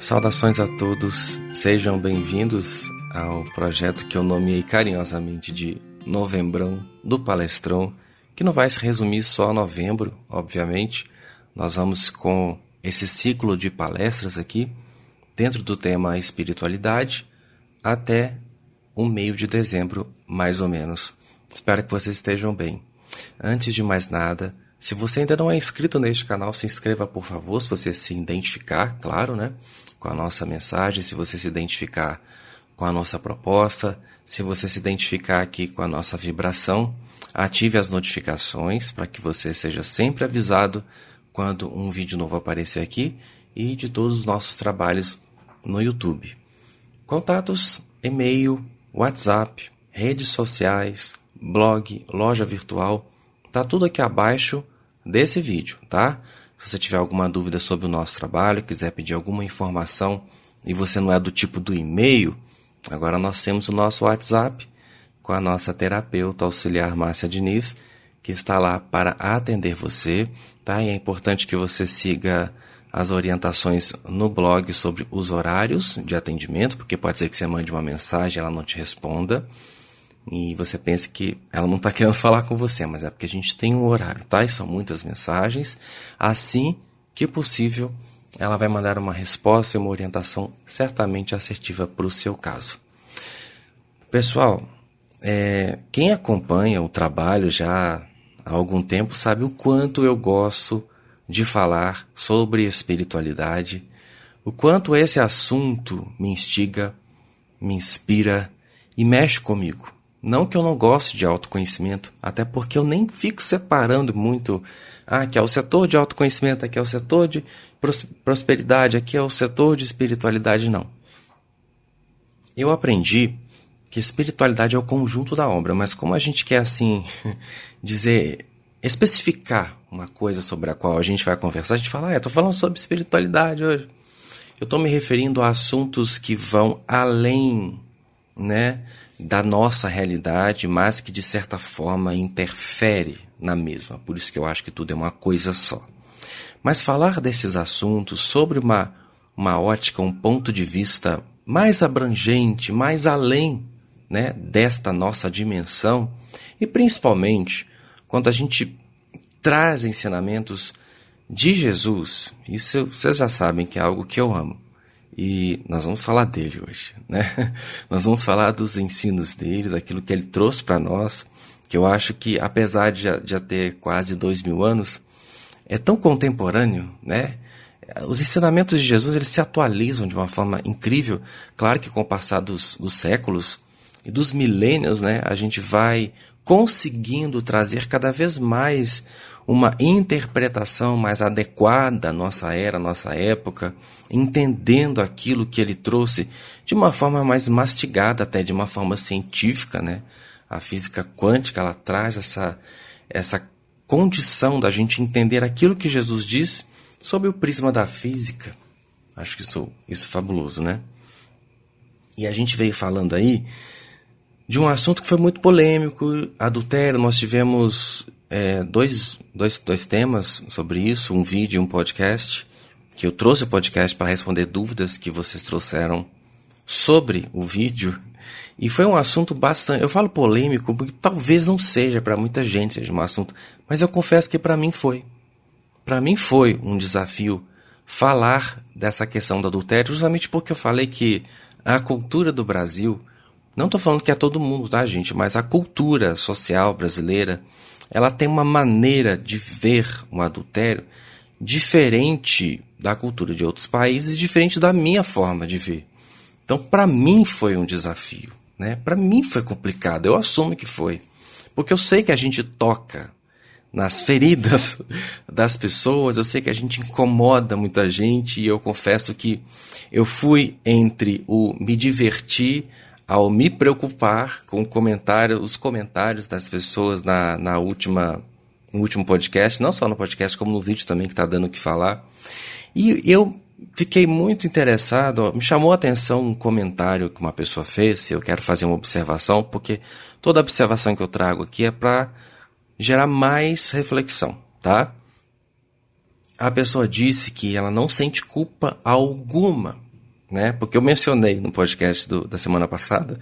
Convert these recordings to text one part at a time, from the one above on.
Saudações a todos, sejam bem-vindos ao projeto que eu nomeei carinhosamente de Novembrão do Palestrão, que não vai se resumir só a novembro, obviamente. Nós vamos com esse ciclo de palestras aqui, dentro do tema espiritualidade, até o meio de dezembro, mais ou menos. Espero que vocês estejam bem. Antes de mais nada, se você ainda não é inscrito neste canal, se inscreva, por favor, se você se identificar, claro, né, com a nossa mensagem, se você se identificar com a nossa proposta, se você se identificar aqui com a nossa vibração, ative as notificações para que você seja sempre avisado quando um vídeo novo aparecer aqui e de todos os nossos trabalhos no YouTube. Contatos, e-mail, WhatsApp, redes sociais, blog, loja virtual, tá tudo aqui abaixo desse vídeo, tá? Se você tiver alguma dúvida sobre o nosso trabalho, quiser pedir alguma informação e você não é do tipo do e-mail, agora nós temos o nosso WhatsApp com a nossa terapeuta auxiliar Márcia Diniz, que está lá para atender você, tá? E é importante que você siga as orientações no blog sobre os horários de atendimento, porque pode ser que você mande uma mensagem e ela não te responda, e você pense que ela não está querendo falar com você, mas é porque a gente tem um horário, tá? E são muitas mensagens. Assim que possível, ela vai mandar uma resposta e uma orientação certamente assertiva para o seu caso. Pessoal, quem acompanha o trabalho já há algum tempo sabe o quanto eu gosto de falar sobre espiritualidade, o quanto esse assunto me instiga, me inspira e mexe comigo. Não que eu não goste de autoconhecimento, até porque eu nem fico separando muito, aqui é o setor de autoconhecimento, aqui é o setor de prosperidade, aqui é o setor de espiritualidade, não. Eu aprendi que espiritualidade é o conjunto da obra, mas como a gente quer, assim, especificar uma coisa sobre a qual a gente vai conversar, a gente fala, estou falando sobre espiritualidade hoje. Eu estou me referindo a assuntos que vão além, né, da nossa realidade, mas que de certa forma interfere na mesma. Por isso que eu acho que tudo é uma coisa só. Mas falar desses assuntos sobre uma ótica, um ponto de vista mais abrangente, mais além, né, desta nossa dimensão, e principalmente quando a gente traz ensinamentos de Jesus, isso vocês já sabem que é algo que eu amo. E nós vamos falar dele hoje, né? Nós vamos falar dos ensinos dele, daquilo que ele trouxe para nós, que eu acho que, apesar de já ter quase 2000 anos, é tão contemporâneo, né? Os ensinamentos de Jesus, eles se atualizam de uma forma incrível. Claro que com o passar dos séculos e dos milênios, né, a gente vai conseguindo trazer cada vez mais uma interpretação mais adequada à nossa era, à nossa época, entendendo aquilo que ele trouxe de uma forma mais mastigada, até de uma forma científica, né? A física quântica, ela traz essa condição da gente entender aquilo que Jesus diz sob o prisma da física. Acho que isso é fabuloso, né? E a gente veio falando aí de um assunto que foi muito polêmico, adultério. Nós tivemos dois temas sobre isso, um vídeo e um podcast, que eu trouxe o podcast para responder dúvidas que vocês trouxeram sobre o vídeo, e foi um assunto bastante, eu falo polêmico, porque talvez não seja para muita gente, seja um assunto, mas eu confesso que para mim foi um desafio falar dessa questão do adultério, justamente porque eu falei que a cultura do Brasil, não estou falando que é todo mundo, tá, gente, mas a cultura social brasileira, ela tem uma maneira de ver um adultério diferente da cultura de outros países, diferente da minha forma de ver. Então, para mim foi um desafio, né? Para mim foi complicado, eu assumo que foi. Porque eu sei que a gente toca nas feridas das pessoas, eu sei que a gente incomoda muita gente, e eu confesso que eu fui entre o me divertir ao me preocupar com os comentários das pessoas no último podcast, não só no podcast, como no vídeo também, que está dando o que falar. E eu fiquei muito interessado, me chamou a atenção um comentário que uma pessoa fez, eu quero fazer uma observação, porque toda observação que eu trago aqui é para gerar mais reflexão, tá? A pessoa disse que ela não sente culpa alguma né? Porque eu mencionei no podcast da semana passada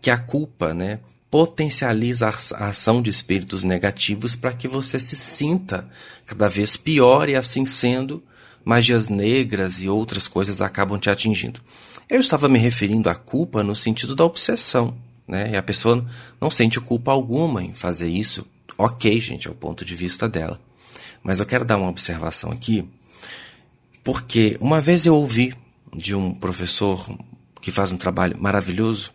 que a culpa, né, potencializa a ação de espíritos negativos para que você se sinta cada vez pior e, assim sendo, magias negras e outras coisas acabam te atingindo. Eu estava me referindo à culpa no sentido da obsessão, né? E a pessoa não sente culpa alguma em fazer isso. Ok, gente, é o ponto de vista dela. Mas eu quero dar uma observação aqui, porque uma vez eu ouvi de um professor que faz um trabalho maravilhoso,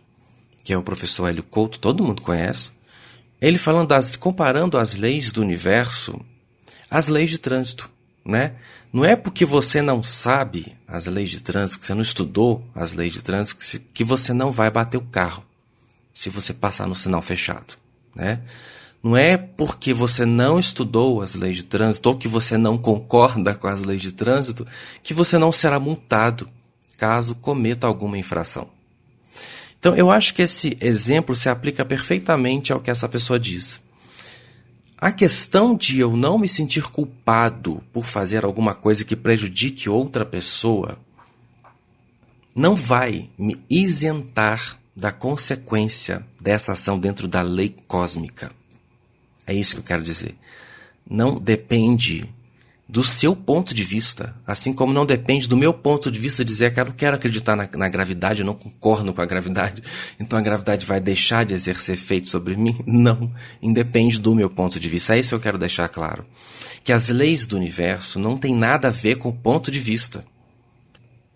que é o professor Hélio Couto, todo mundo conhece, ele falando comparando as leis do universo às leis de trânsito, né? Não é porque você não sabe as leis de trânsito, que você não estudou as leis de trânsito, que você não vai bater o carro se você passar no sinal fechado, né? Não é porque você não estudou as leis de trânsito ou que você não concorda com as leis de trânsito que você não será multado caso cometa alguma infração. Então, eu acho que esse exemplo se aplica perfeitamente ao que essa pessoa diz. A questão de eu não me sentir culpado por fazer alguma coisa que prejudique outra pessoa não vai me isentar da consequência dessa ação dentro da lei cósmica. É isso que eu quero dizer. Não depende do seu ponto de vista, assim como não depende do meu ponto de vista dizer que eu não quero acreditar na gravidade, eu não concordo com a gravidade, então a gravidade vai deixar de exercer efeito sobre mim? Não, independe do meu ponto de vista. É isso que eu quero deixar claro. Que as leis do universo não têm nada a ver com o ponto de vista.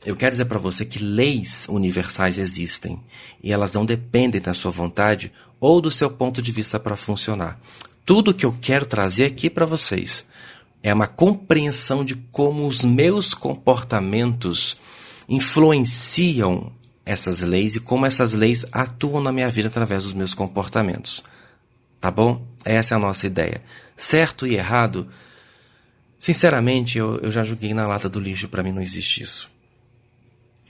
Eu quero dizer para você que leis universais existem e elas não dependem da sua vontade ou do seu ponto de vista para funcionar. Tudo que eu quero trazer aqui para vocês é uma compreensão de como os meus comportamentos influenciam essas leis e como essas leis atuam na minha vida através dos meus comportamentos. Tá bom? Essa é a nossa ideia. Certo e errado, sinceramente, eu já joguei na lata do lixo, para mim não existe isso.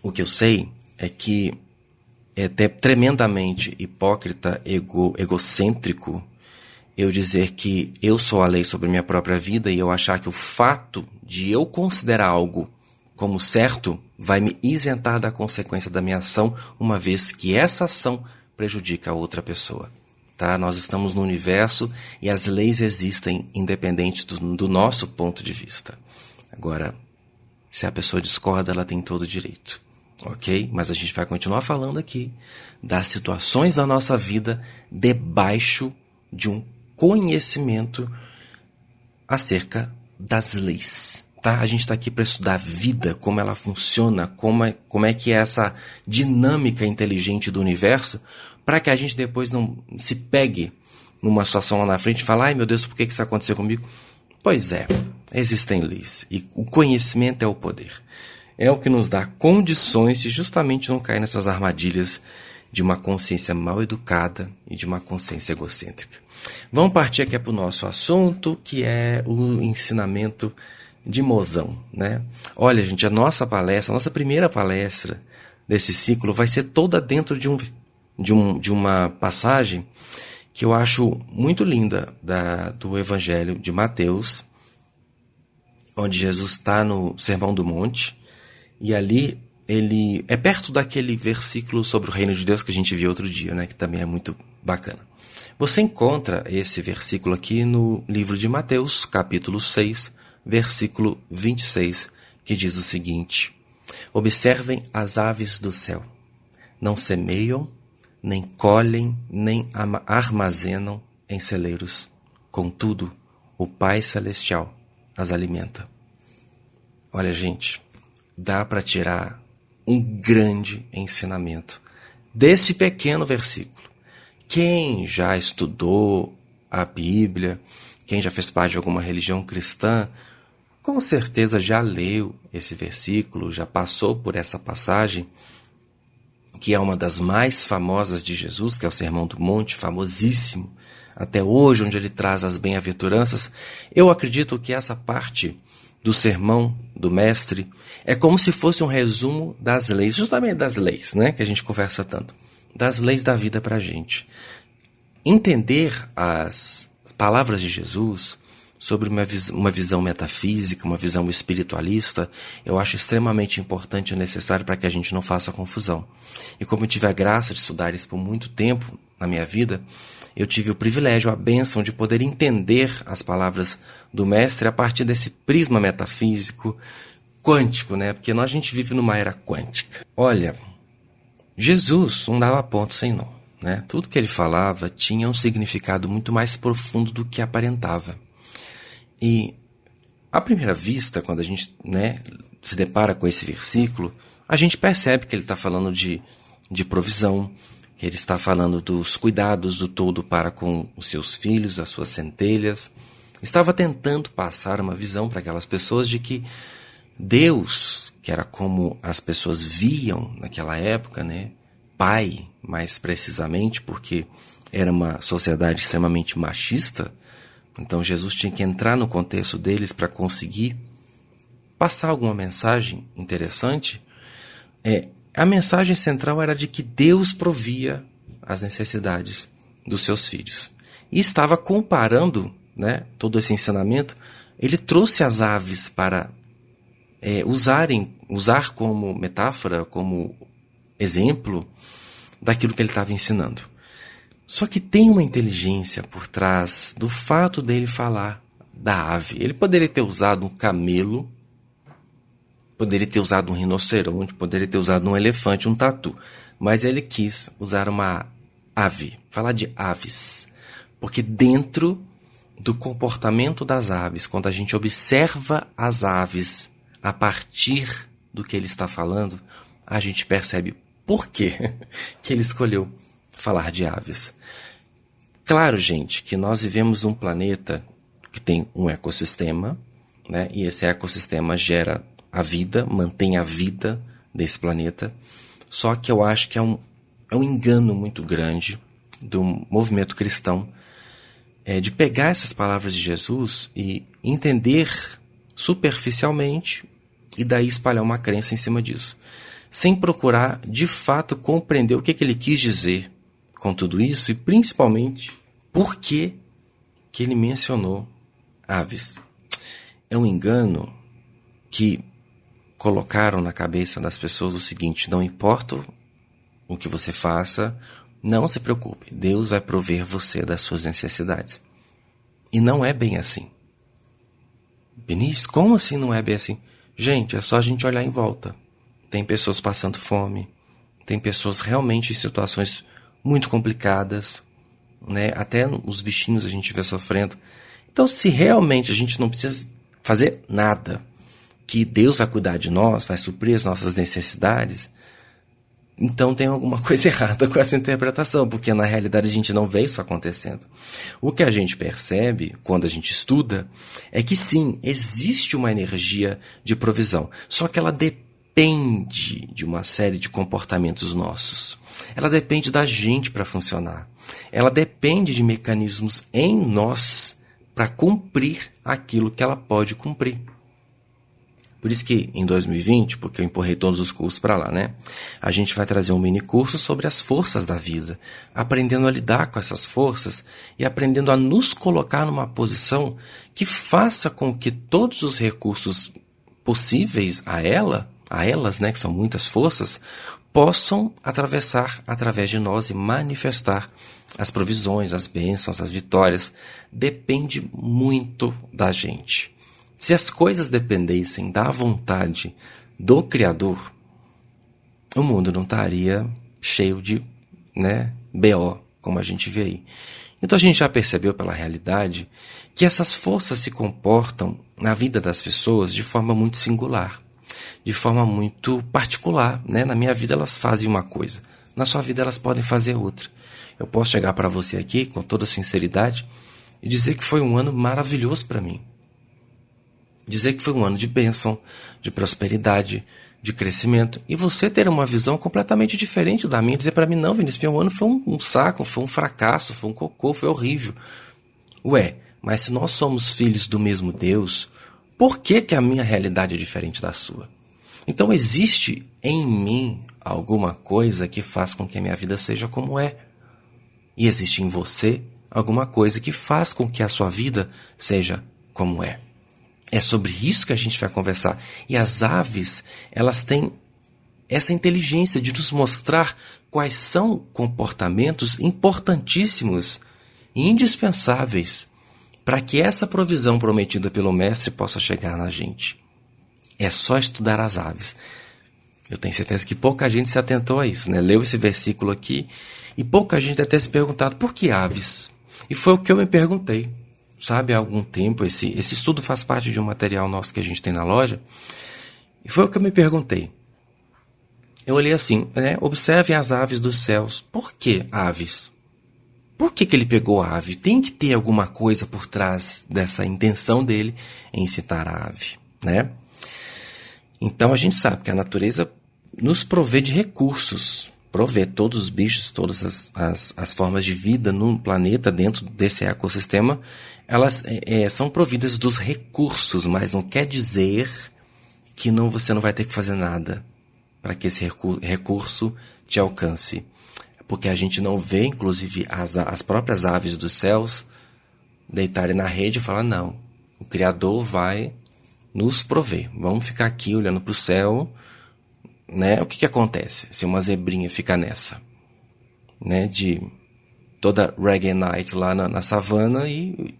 O que eu sei é que é tremendamente hipócrita, egocêntrico, eu dizer que eu sou a lei sobre minha própria vida e eu achar que o fato de eu considerar algo como certo vai me isentar da consequência da minha ação, uma vez que essa ação prejudica a outra pessoa. Tá? Nós estamos no universo e as leis existem independente do nosso ponto de vista. Agora, se a pessoa discorda, ela tem todo o direito. Ok? Mas a gente vai continuar falando aqui das situações da nossa vida debaixo de um conhecimento acerca das leis, tá? A gente está aqui para estudar a vida, como ela funciona, como é que é essa dinâmica inteligente do universo, para que a gente depois não se pegue numa situação lá na frente e fale, ai meu Deus, por que isso aconteceu comigo? Pois é, existem leis e o conhecimento é o poder. É o que nos dá condições de justamente não cair nessas armadilhas de uma consciência mal educada e de uma consciência egocêntrica. Vamos partir aqui para o nosso assunto, que é o ensinamento de Mozão, né? Olha, gente, a nossa primeira palestra desse ciclo vai ser toda dentro de uma passagem que eu acho muito linda do Evangelho de Mateus, onde Jesus está no Sermão do Monte, e ali ele é perto daquele versículo sobre o reino de Deus que a gente viu outro dia, né? Que também é muito bacana. Você encontra esse versículo aqui no livro de Mateus, capítulo 6, versículo 26, que diz o seguinte: observem as aves do céu, não semeiam, nem colhem, nem armazenam em celeiros. Contudo, o Pai Celestial as alimenta. Olha, gente, dá para tirar um grande ensinamento desse pequeno versículo. Quem já estudou a Bíblia, quem já fez parte de alguma religião cristã, com certeza já leu esse versículo, já passou por essa passagem, que é uma das mais famosas de Jesus, que é o Sermão do Monte, famosíssimo até hoje, onde ele traz as bem-aventuranças. Eu acredito que essa parte do sermão do mestre é como se fosse um resumo das leis, justamente das leis, né, que a gente conversa tanto, das leis da vida para a gente. Entender as palavras de Jesus sobre uma visão metafísica, uma visão espiritualista, eu acho extremamente importante e necessário para que a gente não faça confusão. E como eu tive a graça de estudar isso por muito tempo na minha vida, eu tive o privilégio, a bênção de poder entender as palavras do mestre a partir desse prisma metafísico quântico, né? Porque a gente vive numa era quântica. Olha, Jesus não dava ponto sem nó, né? Tudo que ele falava tinha um significado muito mais profundo do que aparentava. E à primeira vista, quando a gente, né, se depara com esse versículo, a gente percebe que ele está falando de provisão, que ele está falando dos cuidados do todo para com os seus filhos, as suas centelhas. Estava tentando passar uma visão para aquelas pessoas de que Deus, que era como as pessoas viam naquela época, né, Pai, mais precisamente, porque era uma sociedade extremamente machista, então Jesus tinha que entrar no contexto deles para conseguir passar alguma mensagem interessante. A mensagem central era de que Deus provia as necessidades dos seus filhos. E estava comparando, né, todo esse ensinamento. Ele trouxe as aves para usar como metáfora, como exemplo daquilo que ele estava ensinando. Só que tem uma inteligência por trás do fato dele falar da ave. Ele poderia ter usado um camelo, poderia ter usado um rinoceronte, poderia ter usado um elefante, um tatu. Mas ele quis usar uma ave, falar de aves. Porque dentro do comportamento das aves, quando a gente observa as aves a partir do que ele está falando, a gente percebe por quê que ele escolheu falar de aves. Claro, gente, que nós vivemos um planeta que tem um ecossistema, né? E esse ecossistema gera a vida, mantém a vida desse planeta. Só que eu acho que é um engano muito grande do movimento cristão de pegar essas palavras de Jesus e entender superficialmente e daí espalhar uma crença em cima disso, sem procurar de fato compreender o que ele quis dizer com tudo isso e principalmente por que ele mencionou aves. É um engano que colocaram na cabeça das pessoas o seguinte: não importa o que você faça, não se preocupe, Deus vai prover você das suas necessidades. E não é bem assim. Vinícius, como assim não é bem assim? Gente, é só a gente olhar em volta. Tem pessoas passando fome, tem pessoas realmente em situações muito complicadas, né? Até os bichinhos a gente vê sofrendo. Então, se realmente a gente não precisa fazer nada, que Deus vai cuidar de nós, vai suprir as nossas necessidades, então tem alguma coisa errada com essa interpretação, porque na realidade a gente não vê isso acontecendo. O que a gente percebe quando a gente estuda é que sim, existe uma energia de provisão, só que ela depende de uma série de comportamentos nossos. Ela depende da gente para funcionar. Ela depende de mecanismos em nós para cumprir aquilo que ela pode cumprir. Por isso que em 2020, porque eu empurrei todos os cursos para lá, né? A gente vai trazer um mini curso sobre as forças da vida, aprendendo a lidar com essas forças e aprendendo a nos colocar numa posição que faça com que todos os recursos possíveis a elas, né, que são muitas forças, possam atravessar através de nós e manifestar as provisões, as bênçãos, as vitórias. Depende muito da gente. Se as coisas dependessem da vontade do Criador, o mundo não estaria cheio de, né, BO, como a gente vê aí. Então a gente já percebeu pela realidade que essas forças se comportam na vida das pessoas de forma muito singular, de forma muito particular, né? Na minha vida elas fazem uma coisa, na sua vida elas podem fazer outra. Eu posso chegar para você aqui com toda sinceridade e dizer que foi um ano maravilhoso para mim. Dizer que foi um ano de bênção, de prosperidade, de crescimento. E você ter uma visão completamente diferente da minha. Dizer para mim, não, Vinícius, meu ano foi um saco, foi um fracasso, foi um cocô, foi horrível. Ué, mas se nós somos filhos do mesmo Deus, por que a minha realidade é diferente da sua? Então existe em mim alguma coisa que faz com que a minha vida seja como é. E existe em você alguma coisa que faz com que a sua vida seja como é. É sobre isso que a gente vai conversar. E as aves, elas têm essa inteligência de nos mostrar quais são comportamentos importantíssimos e indispensáveis para que essa provisão prometida pelo Mestre possa chegar na gente. É só estudar as aves. Eu tenho certeza que pouca gente se atentou a isso, né? Leu esse versículo aqui e pouca gente deve ter se perguntado por que aves? E foi o que eu me perguntei, sabe, há algum tempo. Esse estudo faz parte de um material nosso que a gente tem na loja. E foi o que eu me perguntei. Eu olhei assim, né? Observem as aves dos céus. Por que aves? Por que ele pegou a ave? Tem que ter alguma coisa por trás dessa intenção dele em citar a ave, né? Então a gente sabe que a natureza nos provê de recursos, provê todos os bichos, todas as formas de vida no planeta, dentro desse ecossistema, elas são providas dos recursos, mas não quer dizer que você não vai ter que fazer nada para que esse recurso te alcance. Porque a gente não vê, inclusive, as próprias aves dos céus deitarem na rede e falar, não, o Criador vai nos prover. Vamos ficar aqui olhando para o céu, né? O que acontece se uma zebrinha fica nessa? Né? De toda reggae night lá na savana e,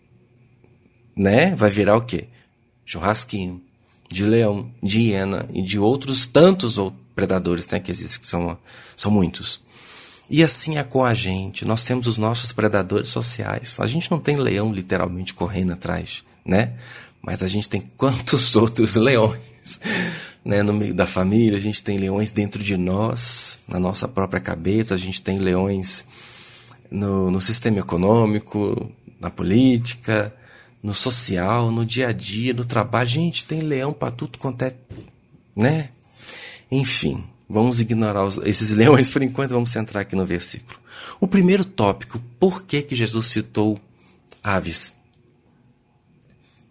né? Vai virar o quê? Churrasquinho de leão, de hiena e de outros tantos predadores, né, que existem, que são muitos. E assim é com a gente. Nós temos os nossos predadores sociais. A gente não tem leão literalmente correndo atrás, né? Mas a gente tem quantos outros leões, né? No meio da família, a gente tem leões dentro de nós, na nossa própria cabeça, a gente tem leões no sistema econômico, na política, no social, no dia a dia, no trabalho. A gente tem leão para tudo quanto é, né? Enfim. Vamos ignorar esses leões por enquanto, vamos centrar aqui no versículo. O primeiro tópico, por que Jesus citou aves?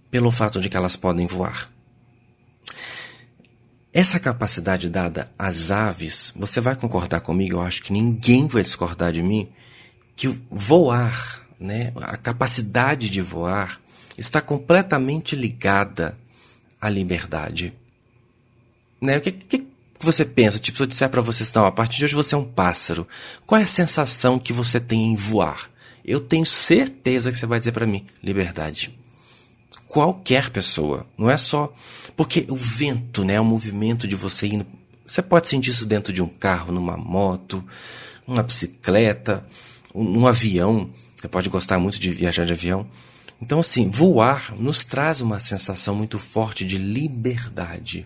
Pelo fato de que elas podem voar. Essa capacidade dada às aves, você vai concordar comigo, eu acho que ninguém vai discordar de mim, que voar, né, a capacidade de voar, está completamente ligada à liberdade. Né? O que você pensa? Tipo, se eu disser para você, não, a partir de hoje você é um pássaro, qual é a sensação que você tem em voar? Eu tenho certeza que você vai dizer para mim, liberdade. Qualquer pessoa, não é só... Porque o vento, né, o movimento de você indo... Você pode sentir isso dentro de um carro, numa moto, numa bicicleta, num avião. Você pode gostar muito de viajar de avião. Então, assim, voar nos traz uma sensação muito forte de liberdade.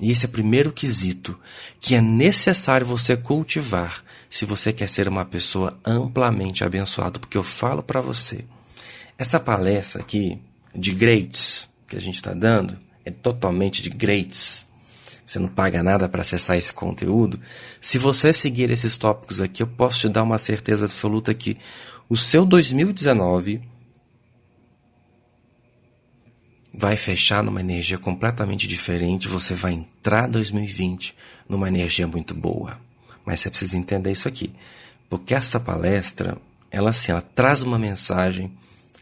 E esse é o primeiro quesito que é necessário você cultivar se você quer ser uma pessoa amplamente abençoada. Porque eu falo para você, essa palestra aqui de Greats que a gente está dando é totalmente de Greats. Você não paga nada para acessar esse conteúdo. Se você seguir esses tópicos aqui, eu posso te dar uma certeza absoluta que o seu 2019 vai fechar numa energia completamente diferente. Você vai entrar 2020 numa energia muito boa. Mas você precisa entender isso aqui. Porque essa palestra, ela traz uma mensagem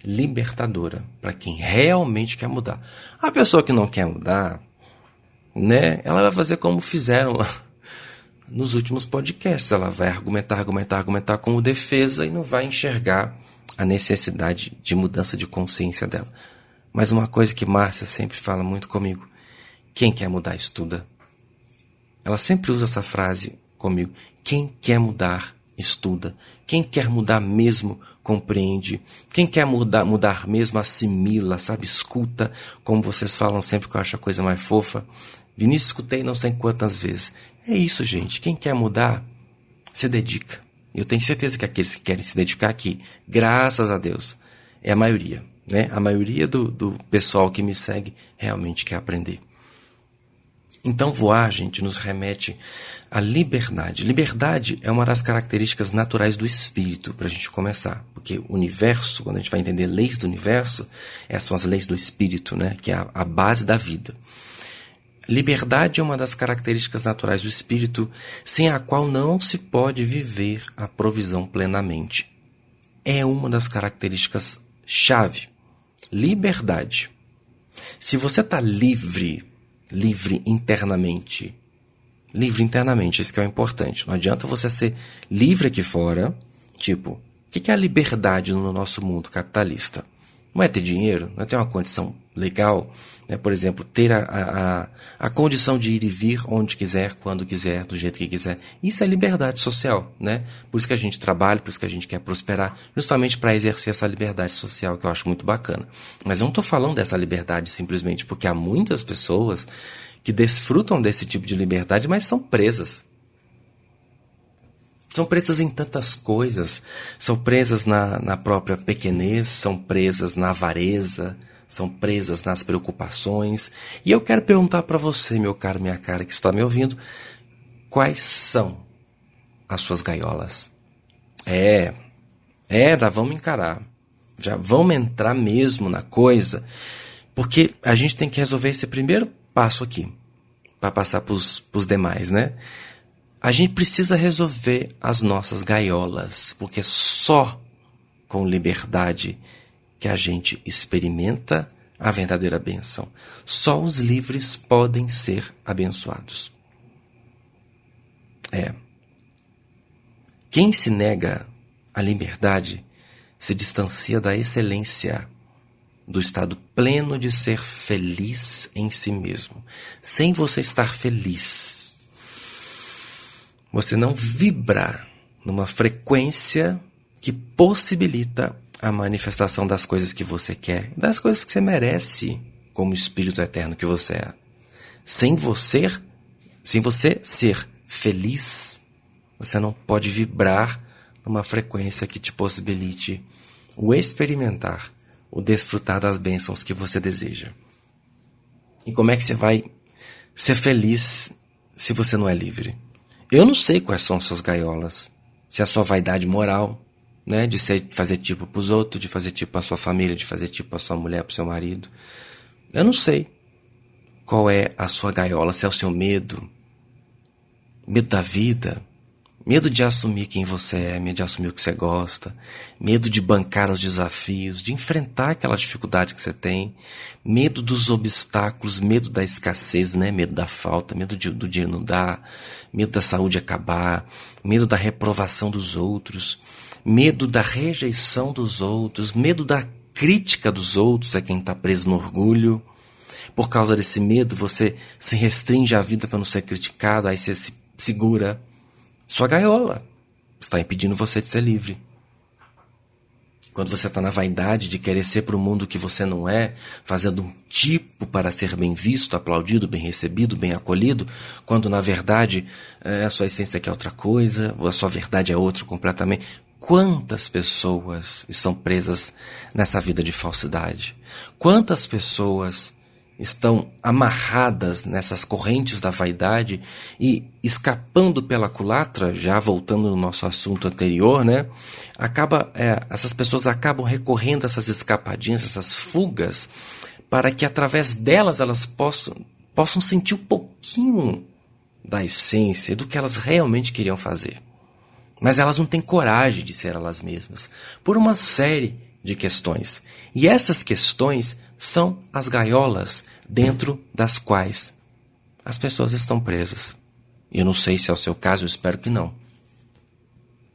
libertadora para quem realmente quer mudar. A pessoa que não quer mudar, né, ela vai fazer como fizeram lá nos últimos podcasts. Ela vai argumentar como defesa e não vai enxergar a necessidade de mudança de consciência dela. Mas uma coisa que Márcia sempre fala muito comigo, quem quer mudar, estuda. Ela sempre usa essa frase comigo, quem quer mudar, estuda. Quem quer mudar mesmo, compreende. Quem quer mudar mesmo, assimila, sabe, escuta, como vocês falam sempre, que eu acho a coisa mais fofa. Vinícius, escutei não sei quantas vezes. É isso, gente, quem quer mudar, se dedica. Eu tenho certeza que aqueles que querem se dedicar aqui, graças a Deus, é a maioria. Né? A maioria do pessoal que me segue realmente quer aprender. Então voar, gente, nos remete à liberdade. Liberdade é uma das características naturais do espírito, para a gente começar. Porque o universo, quando a gente vai entender leis do universo, essas são as leis do espírito, né? Que é a base da vida. Liberdade é uma das características naturais do espírito, sem a qual não se pode viver a provisão plenamente. É uma das características chave. Liberdade. Se você está livre internamente, isso que é o importante. Não adianta você ser livre aqui fora. Tipo, o que é a liberdade no nosso mundo capitalista? Não é ter dinheiro, não é ter uma condição legal, né? Por exemplo, ter a condição de ir e vir onde quiser, quando quiser, do jeito que quiser. Isso é liberdade social, né? Por isso que a gente trabalha, por isso que a gente quer prosperar, justamente para exercer essa liberdade social, que eu acho muito bacana. Mas eu não estou falando dessa liberdade simplesmente porque há muitas pessoas que desfrutam desse tipo de liberdade, mas são presas. São presas em tantas coisas, são presas na própria pequenez, são presas na avareza, são presas nas preocupações. E eu quero perguntar para você, meu caro, minha cara, que está me ouvindo, quais são as suas gaiolas? Já vamos encarar, já vamos entrar mesmo na coisa, porque a gente tem que resolver esse primeiro passo aqui, para passar para os demais, né? A gente precisa resolver as nossas gaiolas, porque é só com liberdade que a gente experimenta a verdadeira bênção. Só os livres podem ser abençoados. Quem se nega à liberdade se distancia da excelência, do estado pleno de ser feliz em si mesmo. Sem você estar feliz, você não vibra numa frequência que possibilita a manifestação das coisas que você quer, das coisas que você merece, como espírito eterno que você é. Sem você ser feliz, você não pode vibrar numa frequência que te possibilite o experimentar, o desfrutar das bênçãos que você deseja. E como é que você vai ser feliz se você não é livre? Eu não sei quais são as suas gaiolas. Se é a sua vaidade moral, né, de fazer tipo para os outros, de fazer tipo para a sua família, de fazer tipo para a sua mulher, para o seu marido. Eu não sei qual é a sua gaiola. Se é o seu medo da vida, medo de assumir quem você é, medo de assumir o que você gosta, medo de bancar os desafios, de enfrentar aquela dificuldade que você tem, medo dos obstáculos, medo da escassez, né? Medo da falta, medo do dinheiro não dar, medo da saúde acabar, medo da reprovação dos outros, medo da rejeição dos outros, medo da crítica dos outros, é quem está preso no orgulho. Por causa desse medo, você se restringe à vida para não ser criticado, aí você se segura. Sua gaiola está impedindo você de ser livre. Quando você está na vaidade de querer ser para o mundo que você não é, fazendo um tipo para ser bem visto, aplaudido, bem recebido, bem acolhido, quando na verdade a sua essência quer outra coisa, ou a sua verdade é outra completamente. Quantas pessoas estão presas nessa vida de falsidade? Quantas pessoas estão amarradas nessas correntes da vaidade e escapando pela culatra, já voltando no nosso assunto anterior, né? Essas pessoas acabam recorrendo a essas escapadinhas, essas fugas, para que através delas elas possam sentir um pouquinho da essência do que elas realmente queriam fazer. Mas elas não têm coragem de ser elas mesmas, por uma série de questões. E essas questões são as gaiolas dentro das quais as pessoas estão presas. Eu não sei se é o seu caso, eu espero que não.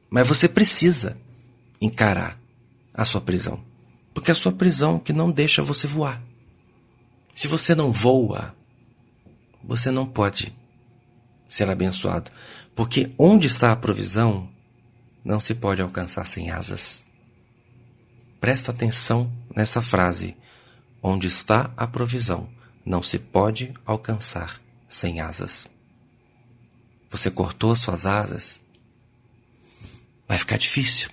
Mas você precisa encarar a sua prisão. Porque é a sua prisão que não deixa você voar. Se você não voa, você não pode ser abençoado. Porque onde está a provisão, não se pode alcançar sem asas. Presta atenção nessa frase. Onde está a provisão, não se pode alcançar sem asas. Você cortou suas asas, vai ficar difícil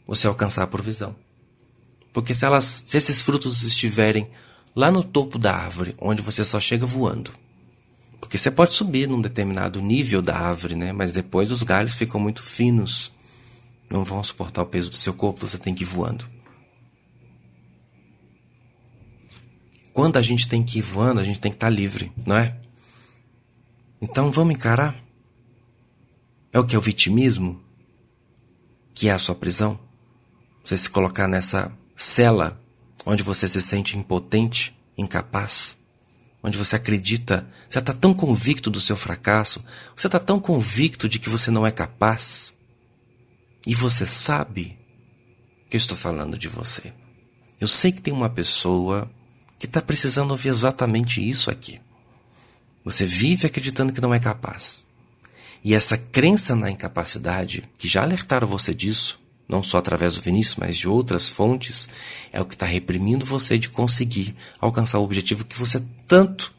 você alcançar a provisão. Porque se esses frutos estiverem lá no topo da árvore, onde você só chega voando. Porque você pode subir num determinado nível da árvore, né? Mas depois os galhos ficam muito finos, não vão suportar o peso do seu corpo, você tem que ir voando. Quando a gente tem que ir voando, a gente tem que estar livre, não é? Então vamos encarar? É o que é o vitimismo? Que é a sua prisão? Você se colocar nessa cela onde você se sente impotente, incapaz, onde você acredita, você está tão convicto do seu fracasso, você está tão convicto de que você não é capaz, e você sabe que eu estou falando de você. Eu sei que tem uma pessoa que está precisando ouvir exatamente isso aqui. Você vive acreditando que não é capaz. E essa crença na incapacidade, que já alertaram você disso, não só através do Vinícius, mas de outras fontes, é o que está reprimindo você de conseguir alcançar o objetivo que você tanto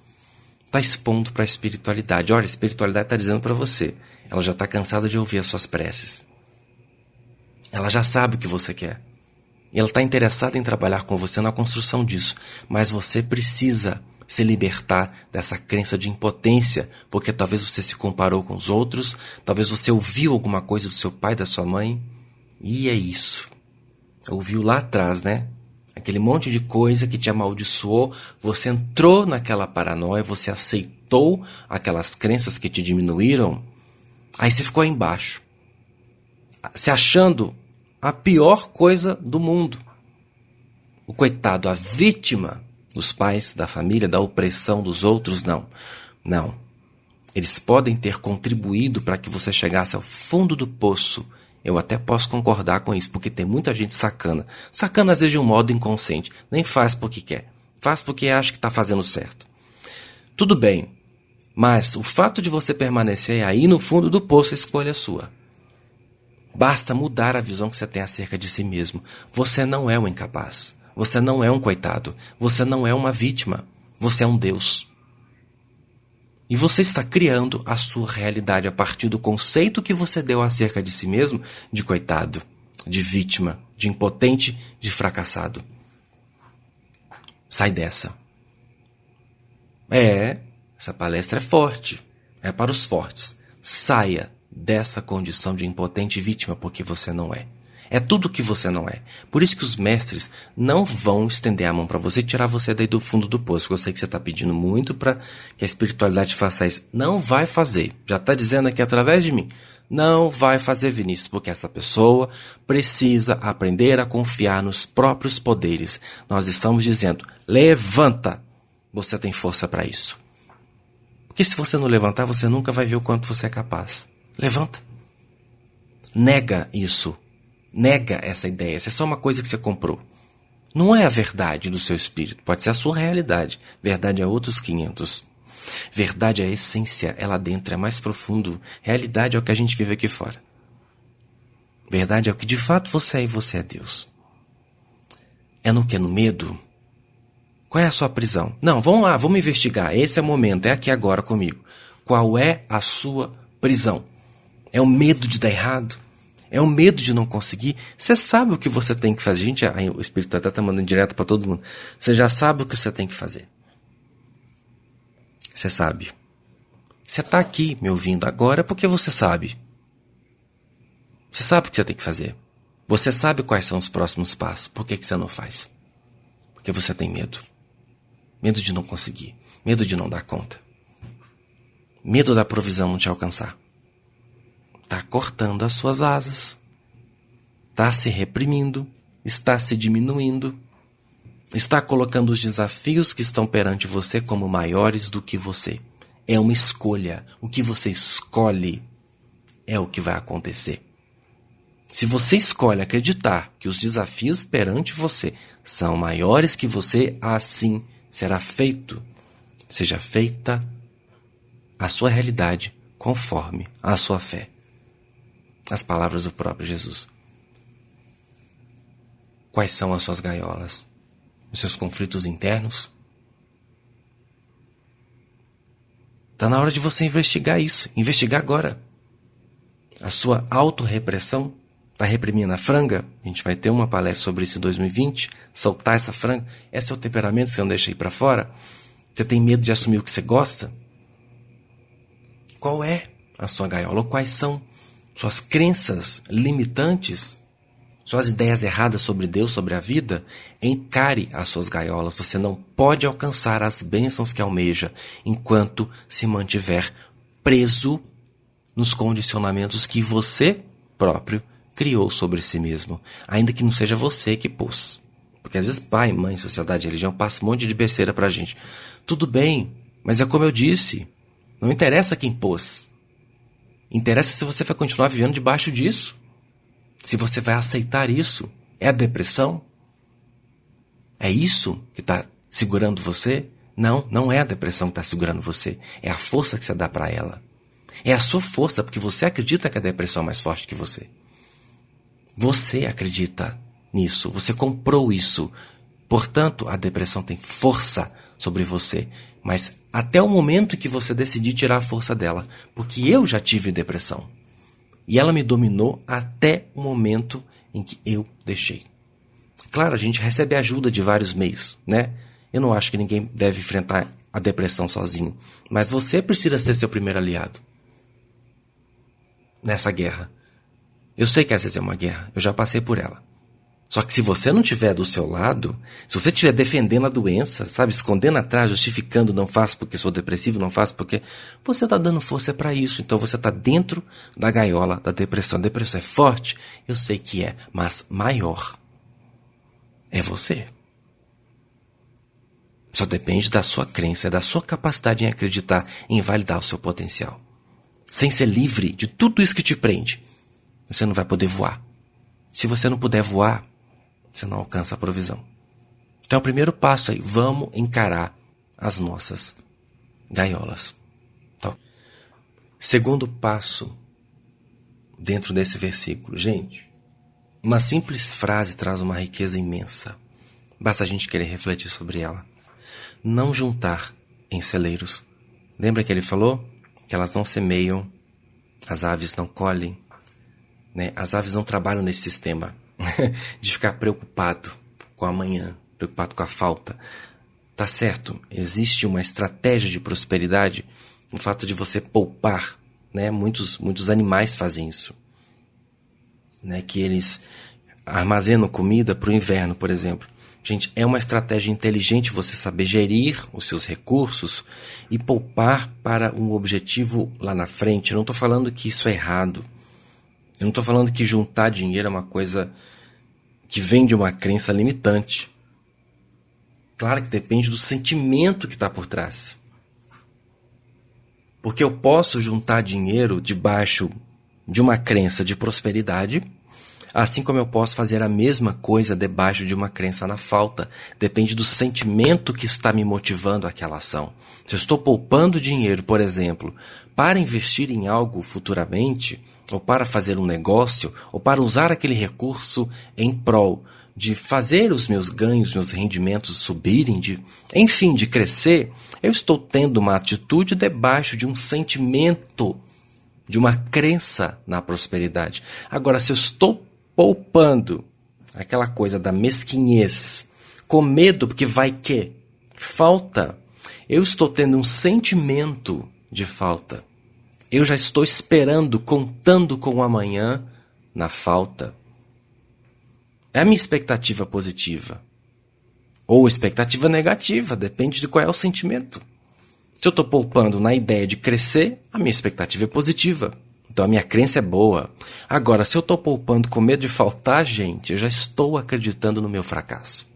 está expondo para a espiritualidade. Olha, a espiritualidade está dizendo para você, ela já está cansada de ouvir as suas preces. Ela já sabe o que você quer. E ela está interessada em trabalhar com você na construção disso. Mas você precisa se libertar dessa crença de impotência, porque talvez você se comparou com os outros, talvez você ouviu alguma coisa do seu pai, da sua mãe. E é isso. Ouviu lá atrás, né? Aquele monte de coisa que te amaldiçoou. Você entrou naquela paranoia, você aceitou aquelas crenças que te diminuíram. Aí você ficou aí embaixo, se achando a pior coisa do mundo. O coitado, a vítima dos pais, da família, da opressão dos outros, não. Não. Eles podem ter contribuído para que você chegasse ao fundo do poço. Eu até posso concordar com isso, porque tem muita gente sacana. Sacana às vezes de um modo inconsciente. Nem faz porque quer. Faz porque acha que está fazendo certo. Tudo bem. Mas o fato de você permanecer aí no fundo do poço é escolha sua. Basta mudar a visão que você tem acerca de si mesmo. Você não é um incapaz. Você não é um coitado. Você não é uma vítima. Você é um Deus. E você está criando a sua realidade a partir do conceito que você deu acerca de si mesmo, de coitado, de vítima, de impotente, de fracassado. Sai dessa. Essa palestra é forte. É para os fortes. Saia dessa condição de impotente vítima, porque você não é. É tudo o que você não é. Por isso que os mestres não vão estender a mão para você e tirar você daí do fundo do poço. Porque eu sei que você está pedindo muito para que a espiritualidade faça isso. Não vai fazer. Já está dizendo aqui através de mim. Não vai fazer, Vinícius, porque essa pessoa precisa aprender a confiar nos próprios poderes. Nós estamos dizendo, levanta. Você tem força para isso. Porque se você não levantar, você nunca vai ver o quanto você é capaz. Levanta. Nega isso. Nega essa ideia. Essa é só uma coisa que você comprou. Não é a verdade do seu espírito. Pode ser a sua realidade. Verdade é outros 500. Verdade é a essência. É lá dentro. É mais profundo. Realidade é o que a gente vive aqui fora. Verdade é o que de fato você é e você é Deus. É no que? No medo? Qual é a sua prisão? Não, vamos lá. Vamos investigar. Esse é o momento. É aqui agora comigo. Qual é a sua prisão? É o medo de dar errado? É o medo de não conseguir? Você sabe o que você tem que fazer. Gente, o Espírito até está mandando direto para todo mundo. Você já sabe o que você tem que fazer. Você sabe. Você está aqui me ouvindo agora porque você sabe. Você sabe o que você tem que fazer. Você sabe quais são os próximos passos. Por que você não faz? Porque você tem medo. Medo de não conseguir. Medo de não dar conta. Medo da provisão não te alcançar. Está cortando as suas asas. Está se reprimindo. Está se diminuindo. Está colocando os desafios que estão perante você como maiores do que você. É uma escolha. O que você escolhe é o que vai acontecer. Se você escolhe acreditar que os desafios perante você são maiores que você, assim será feito. Seja feita a sua realidade conforme a sua fé. As palavras do próprio Jesus. Quais são as suas gaiolas? Os seus conflitos internos? Está na hora de você investigar isso. Investigar agora. A sua autorrepressão está reprimindo a franga? A gente vai ter uma palestra sobre isso em 2020. Soltar essa franga. Esse é o temperamento que você não deixa ir para fora? Você tem medo de assumir o que você gosta? Qual é a sua gaiola? Ou quais são suas crenças limitantes? Suas ideias erradas sobre Deus, sobre a vida? Encare as suas gaiolas. Você não pode alcançar as bênçãos que almeja enquanto se mantiver preso nos condicionamentos que você próprio criou sobre si mesmo, ainda que não seja você que pôs. Porque às vezes pai, mãe, sociedade, religião passa um monte de besteira pra gente. Tudo bem, mas é como eu disse, não interessa quem pôs. Interessa se você vai continuar vivendo debaixo disso. Se você vai aceitar isso. É a depressão? É isso que está segurando você? Não, não é a depressão que está segurando você. É a força que você dá para ela. É a sua força, porque você acredita que a depressão é mais forte que você. Você acredita nisso, você comprou isso. Portanto, a depressão tem força sobre você. Mas até o momento que você decidir tirar a força dela. Porque eu já tive depressão. E ela me dominou até o momento em que eu deixei. Claro, a gente recebe ajuda de vários meios, né? Eu não acho que ninguém deve enfrentar a depressão sozinho. Mas você precisa ser seu primeiro aliado nessa guerra. Eu sei que às vezes é uma guerra, eu já passei por ela. Só que se você não estiver do seu lado, se você estiver defendendo a doença, sabe, escondendo atrás, justificando, não faço porque sou depressivo, não faço porque... Você está dando força para isso, então você está dentro da gaiola da depressão. A depressão é forte? Eu sei que é, mas maior é você. Só depende da sua crença, da sua capacidade em acreditar, em validar o seu potencial. Sem ser livre de tudo isso que te prende, você não vai poder voar. Se você não puder voar, você não alcança a provisão. Então é o primeiro passo aí. Vamos encarar as nossas gaiolas. Então, segundo passo dentro desse versículo. Gente, uma simples frase traz uma riqueza imensa. Basta a gente querer refletir sobre ela. Não juntar em celeiros. Lembra que ele falou? Que elas não semeiam, as aves não colhem, né? As aves não trabalham nesse sistema de ficar preocupado com o amanhã, preocupado com a falta. Tá certo, existe uma estratégia de prosperidade no fato de você poupar, né? Muitos animais fazem isso, né? Que eles armazenam comida para o inverno, por exemplo. Gente, é uma estratégia inteligente você saber gerir os seus recursos e poupar para um objetivo lá na frente. Eu não estou falando que isso é errado. Eu não estou falando que juntar dinheiro é uma coisa que vem de uma crença limitante. Claro que depende do sentimento que está por trás. Porque eu posso juntar dinheiro debaixo de uma crença de prosperidade, assim como eu posso fazer a mesma coisa debaixo de uma crença na falta. Depende do sentimento que está me motivando àquela ação. Se eu estou poupando dinheiro, por exemplo, para investir em algo futuramente, ou para fazer um negócio, ou para usar aquele recurso em prol de fazer os meus ganhos, meus rendimentos subirem, enfim, de crescer, eu estou tendo uma atitude debaixo de um sentimento, de uma crença na prosperidade. Agora, se eu estou poupando aquela coisa da mesquinhez, com medo porque vai que falta, eu estou tendo um sentimento de falta. Eu já estou esperando, contando com o amanhã na falta. É a minha expectativa positiva. Ou expectativa negativa, depende de qual é o sentimento. Se eu estou poupando na ideia de crescer, a minha expectativa é positiva. Então a minha crença é boa. Agora, se eu estou poupando com medo de faltar, gente, eu já estou acreditando no meu fracasso.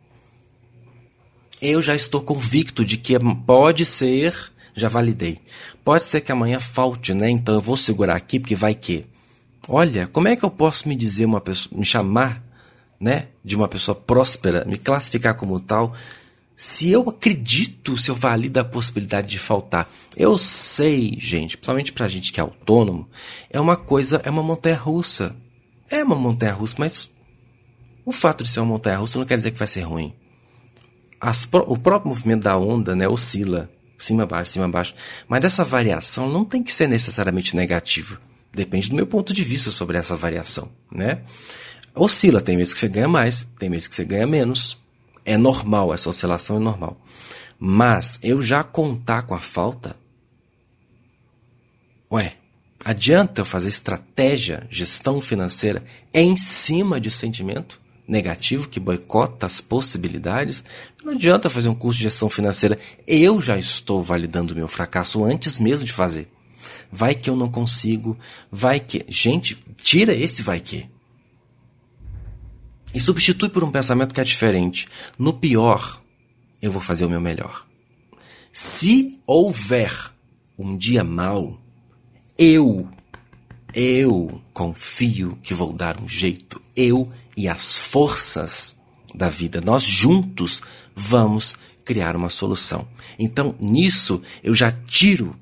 Eu já estou convicto de que pode ser... Já validei. Pode ser que amanhã falte, né? Então eu vou segurar aqui porque vai que. Olha, como é que eu posso me dizer uma pessoa, me chamar, né, de uma pessoa próspera, me classificar como tal, se eu acredito, se eu valido a possibilidade de faltar? Eu sei, gente, principalmente pra gente que é autônomo, é uma montanha-russa. É uma montanha-russa, mas o fato de ser uma montanha-russa não quer dizer que vai ser ruim. O próprio movimento da onda, né, oscila. Cima, baixo. Mas essa variação não tem que ser necessariamente negativa. Depende do meu ponto de vista sobre essa variação, né? Oscila, tem vezes que você ganha mais, tem vezes que você ganha menos. É normal, essa oscilação é normal. Mas eu já contar com a falta... adianta eu fazer estratégia, gestão financeira em cima de sentimento negativo que boicota as possibilidades? Não adianta fazer um curso de gestão financeira. Eu já estou validando o meu fracasso antes mesmo de fazer. Vai que eu não consigo, vai que... Gente, tira esse vai que. E substitui por um pensamento que é diferente. No pior, eu vou fazer o meu melhor. Se houver um dia mau, eu confio que vou dar um jeito. Eu e as forças da vida, nós juntos vamos criar uma solução. Então, nisso, eu já tiro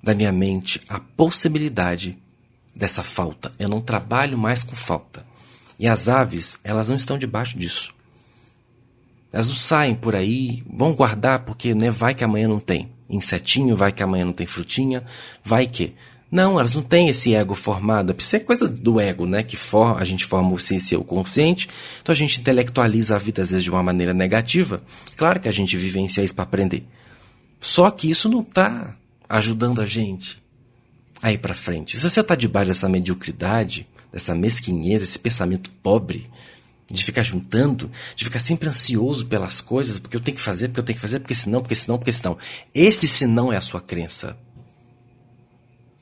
da minha mente a possibilidade dessa falta. Eu não trabalho mais com falta. E as aves, elas não estão debaixo disso. Elas não saem por aí, vão guardar porque, né, vai que amanhã não tem insetinho, vai que amanhã não tem frutinha, vai que... Não, elas não têm esse ego formado. Isso é coisa do ego, né? Que a gente forma o consciente. Então a gente intelectualiza a vida às vezes de uma maneira negativa. Claro que a gente vivencia isso para aprender. Só que isso não está ajudando a gente a ir para frente. Se você está debaixo dessa mediocridade, dessa mesquinhez, desse pensamento pobre, de ficar juntando, de ficar sempre ansioso pelas coisas, porque eu tenho que fazer, porque senão. Esse senão é a sua crença.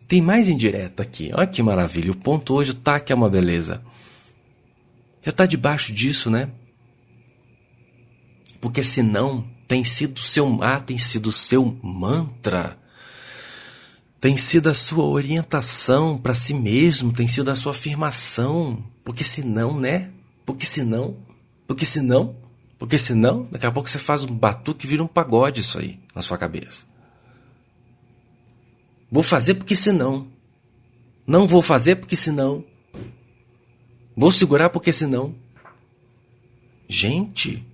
Tem mais indireta aqui. Olha que maravilha. O ponto hoje tá que é uma beleza. Você tá debaixo disso, né? Porque senão tem sido o seu mantra. Tem sido a sua orientação para si mesmo, tem sido a sua afirmação. Porque senão, né? Porque senão, daqui a pouco você faz um batuque e vira um pagode isso aí na sua cabeça. Vou fazer porque senão. Não vou fazer porque senão. Vou segurar porque senão. Gente,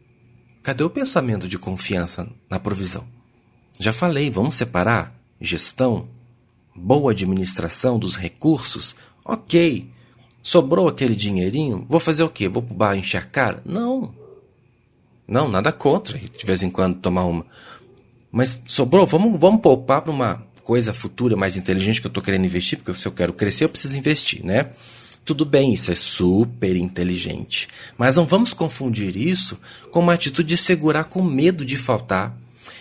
cadê o pensamento de confiança na provisão? Já falei, vamos separar gestão, boa administração dos recursos. Ok, sobrou aquele dinheirinho, vou fazer o quê? Vou pro bar encher a cara? Não, nada contra, de vez em quando tomar uma. Mas sobrou, vamos poupar para uma coisa futura mais inteligente que eu estou querendo investir, porque se eu quero crescer, eu preciso investir, né? Tudo bem, isso é super inteligente. Mas não vamos confundir isso com uma atitude de segurar com medo de faltar.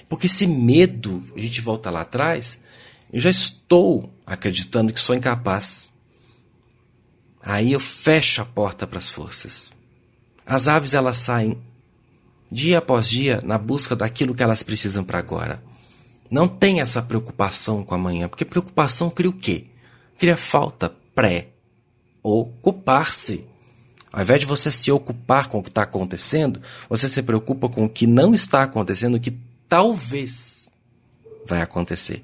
Porque esse medo, a gente volta lá atrás, eu já estou acreditando que sou incapaz. Aí eu fecho a porta para as forças. As aves, elas saem dia após dia na busca daquilo que elas precisam para agora. Não tem essa preocupação com amanhã, porque preocupação cria o quê? Cria falta ocupar-se. Ao invés de você se ocupar com o que está acontecendo, você se preocupa com o que não está acontecendo, o que talvez vai acontecer.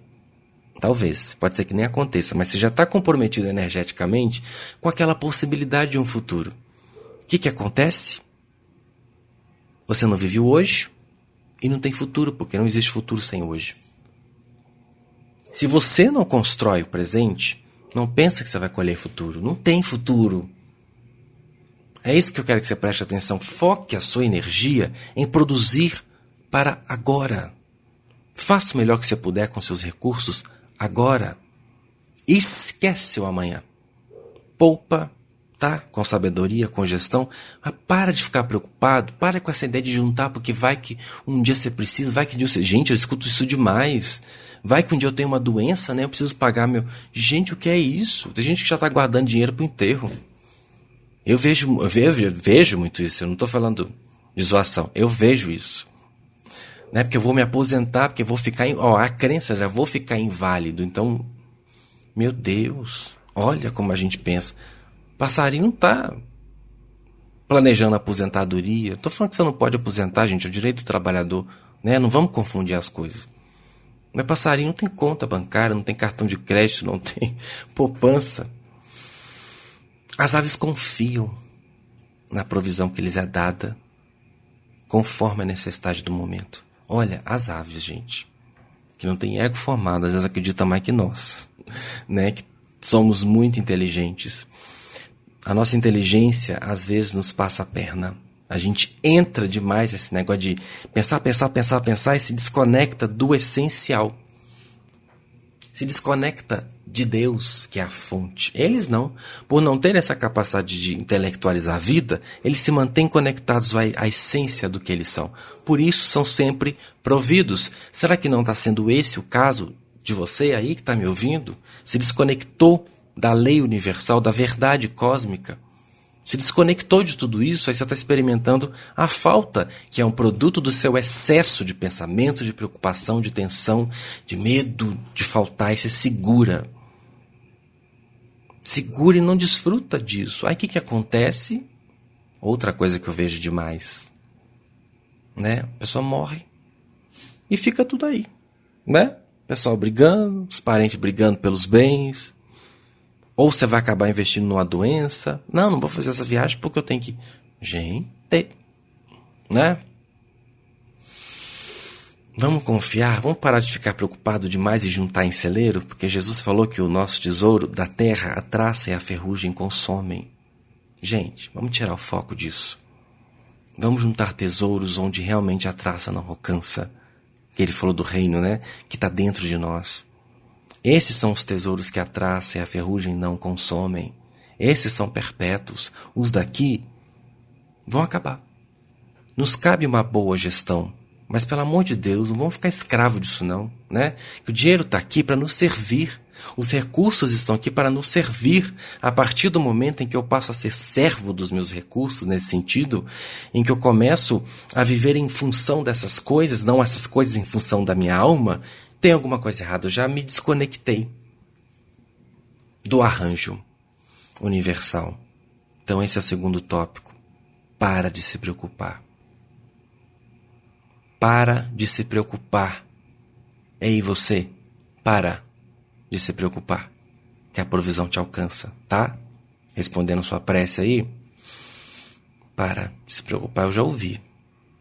Talvez, pode ser que nem aconteça, mas você já está comprometido energeticamente com aquela possibilidade de um futuro. O que acontece? Você não vive o hoje e não tem futuro, porque não existe futuro sem hoje. Se você não constrói o presente, não pensa que você vai colher futuro. Não tem futuro. É isso que eu quero que você preste atenção. Foque a sua energia em produzir para agora. Faça o melhor que você puder com seus recursos agora. Esquece o amanhã. Poupa, tá? Com sabedoria, com gestão. Mas para de ficar preocupado. Para com essa ideia de juntar, porque vai que um dia você precisa, vai que um dia você... Gente, eu escuto isso demais. Vai que um dia eu tenho uma doença, né? Eu preciso pagar meu... Gente, o que é isso? Tem gente que já está guardando dinheiro para o enterro. Eu vejo muito isso. Eu não estou falando de zoação. Eu vejo isso. Né? Porque eu vou me aposentar, porque eu vou ficar... a crença, já vou ficar inválido. Então, meu Deus, olha como a gente pensa. Passarinho não está planejando a aposentadoria. Estou falando que você não pode aposentar, gente. É o direito do trabalhador. Né? Não vamos confundir as coisas. Mas passarinho não tem conta bancária, não tem cartão de crédito, não tem poupança. As aves confiam na provisão que lhes é dada conforme a necessidade do momento. Olha, as aves, gente, que não tem ego formado, às vezes acreditam mais que nós, né? Que somos muito inteligentes. A nossa inteligência, às vezes, nos passa a perna. A gente entra demais nesse negócio de pensar e se desconecta do essencial. Se desconecta de Deus, que é a fonte. Eles não. Por não terem essa capacidade de intelectualizar a vida, eles se mantêm conectados à essência do que eles são. Por isso são sempre providos. Será que não está sendo esse o caso de você aí que está me ouvindo? Se desconectou da lei universal, da verdade cósmica? Se desconectou de tudo isso, aí você está experimentando a falta, que é um produto do seu excesso de pensamento, de preocupação, de tensão, de medo de faltar, e você segura. Segura e não desfruta disso. Aí o que acontece? Outra coisa que eu vejo demais, né? A pessoa morre e fica tudo aí, né? O pessoal brigando, os parentes brigando pelos bens. Ou você vai acabar investindo numa doença. Não vou fazer essa viagem porque eu tenho que... Gente, né? Vamos confiar, vamos parar de ficar preocupado demais e juntar em celeiro, porque Jesus falou que o nosso tesouro da terra, a traça e a ferrugem consomem. Gente, vamos tirar o foco disso. Vamos juntar tesouros onde realmente a traça não alcança. Ele falou do reino, né? Que está dentro de nós. Esses são os tesouros que a traça e a ferrugem não consomem. Esses são perpétuos. Os daqui vão acabar. Nos cabe uma boa gestão. Mas, pelo amor de Deus, não vamos ficar escravo disso não, né? O dinheiro está aqui para nos servir. Os recursos estão aqui para nos servir. A partir do momento em que eu passo a ser servo dos meus recursos, nesse sentido, em que eu começo a viver em função dessas coisas, não essas coisas em função da minha alma, tem alguma coisa errada. Eu já me desconectei do arranjo universal. Então esse é o segundo tópico. Para de se preocupar. Para de se preocupar. Ei, você, para de se preocupar, que a provisão te alcança, tá? Respondendo sua prece aí, para de se preocupar. Eu já ouvi,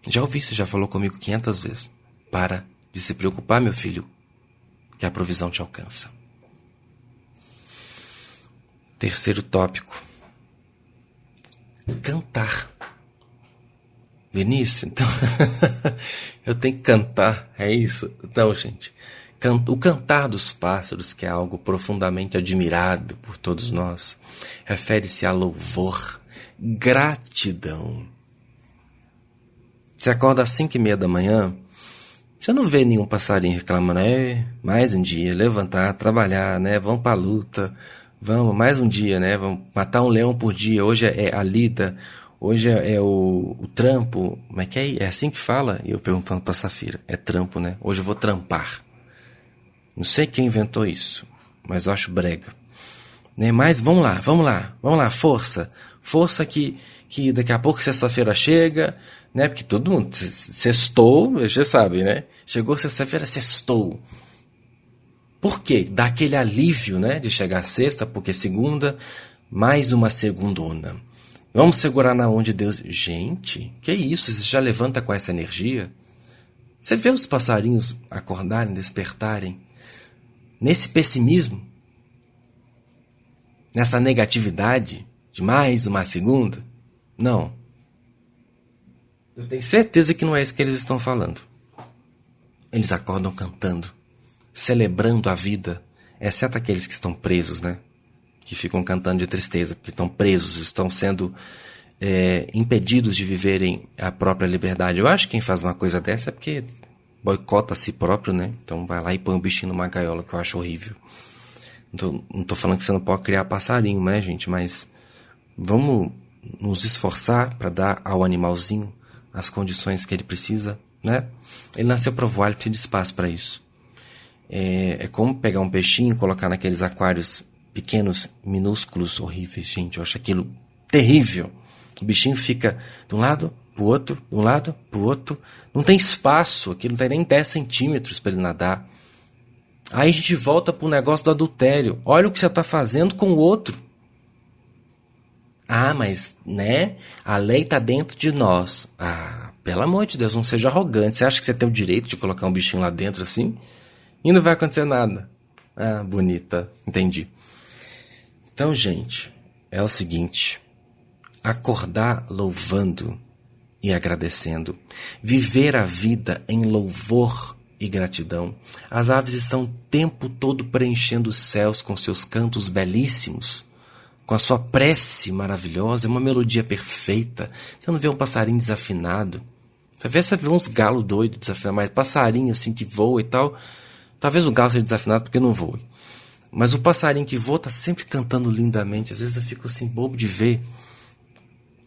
você já falou comigo 500 vezes. Para de se preocupar, meu filho, que a provisão te alcança. Terceiro tópico. Cantar. Vinícius, então eu tenho que cantar, é isso? Não, gente. O cantar dos pássaros, que é algo profundamente admirado por todos nós, refere-se a louvor, gratidão. Você acorda às 5:30 da manhã, você não vê nenhum passarinho reclamando, mais um dia, levantar, trabalhar, né? Vamos para a luta, vamos, mais um dia, né? Vamos matar um leão por dia, hoje é a lida, hoje é o trampo, como é que é? É assim que fala? E eu perguntando para a Safira, é trampo, né? Hoje eu vou trampar. Não sei quem inventou isso, mas eu acho brega. Né? Mas vamos lá, força. Força que daqui a pouco sexta-feira chega, né? Porque todo mundo, sextou, você sabe, né? Chegou sexta-feira, sextou. Por quê? Dá aquele alívio, né? De chegar sexta, porque segunda, mais uma segundona. Vamos segurar na onda de Deus. Gente, que isso? Você já levanta com essa energia? Você vê os passarinhos acordarem, despertarem? Nesse pessimismo? Nessa negatividade de mais uma segunda? Não. Eu tenho certeza que não é isso que eles estão falando. Eles acordam cantando, celebrando a vida, exceto aqueles que estão presos, né? Que ficam cantando de tristeza, porque estão presos, estão sendo impedidos de viverem a própria liberdade. Eu acho que quem faz uma coisa dessa é porque boicota a si próprio, né? Então vai lá e põe um bichinho numa gaiola, que eu acho horrível. Não tô falando que você não pode criar passarinho, né, gente? Mas vamos nos esforçar para dar ao animalzinho as condições que ele precisa, né? Ele nasceu para voar, ele precisa de espaço para isso. É como pegar um peixinho e colocar naqueles aquários pequenos, minúsculos, horríveis, gente. Eu acho aquilo terrível. O bichinho fica de um lado pro outro, de um lado pro outro. Não tem espaço, aqui não tem nem 10 centímetros para ele nadar. Aí a gente volta pro negócio do adultério. Olha o que você está fazendo com o outro. Ah, mas, né? A lei está dentro de nós. Ah, pelo amor de Deus, não seja arrogante. Você acha que você tem o direito de colocar um bichinho lá dentro assim? E não vai acontecer nada. Ah, bonita. Entendi. Então, gente, é o seguinte. Acordar louvando e agradecendo. Viver a vida em louvor e gratidão. As aves estão o tempo todo preenchendo os céus com seus cantos belíssimos, com a sua prece maravilhosa, é uma melodia perfeita. Você não vê um passarinho desafinado. Você vê uns galos doidos desafinados, mas passarinho assim que voa e tal. Talvez o galo seja desafinado porque não voe. Mas o passarinho que voa está sempre cantando lindamente. Às vezes eu fico assim bobo de ver.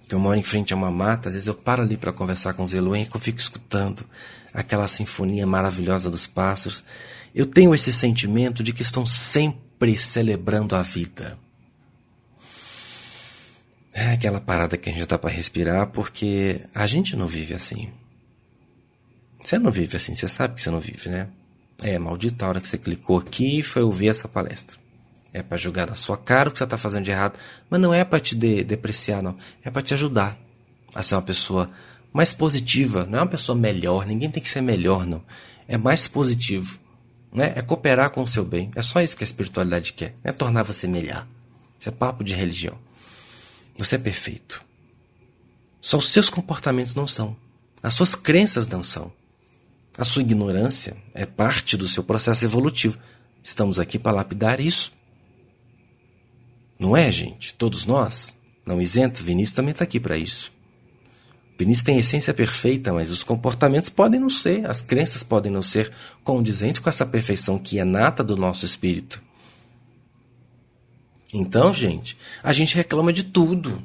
Eu moro em frente a uma mata, às vezes eu paro ali para conversar com os Elohim, que eu fico escutando aquela sinfonia maravilhosa dos pássaros. Eu tenho esse sentimento de que estão sempre celebrando a vida. É aquela parada que a gente dá para respirar, porque a gente não vive assim. Você não vive assim, você sabe que você não vive, né? Maldita a hora que você clicou aqui e foi ouvir essa palestra. É para jogar na sua cara o que você está fazendo de errado, mas não é para te depreciar, não. É para te ajudar a ser uma pessoa mais positiva, não é uma pessoa melhor, ninguém tem que ser melhor, não. É mais positivo, né? É cooperar com o seu bem. É só isso que a espiritualidade quer, é tornar você melhor. Isso é papo de religião. Você é perfeito. Só os seus comportamentos não são. As suas crenças não são. A sua ignorância é parte do seu processo evolutivo. Estamos aqui para lapidar isso. Não é, gente? Todos nós, não isento, Vinícius também está aqui para isso. Vinícius tem a essência perfeita, mas os comportamentos podem não ser, as crenças podem não ser condizentes com essa perfeição que é nata do nosso espírito. Então, gente, a gente reclama de tudo.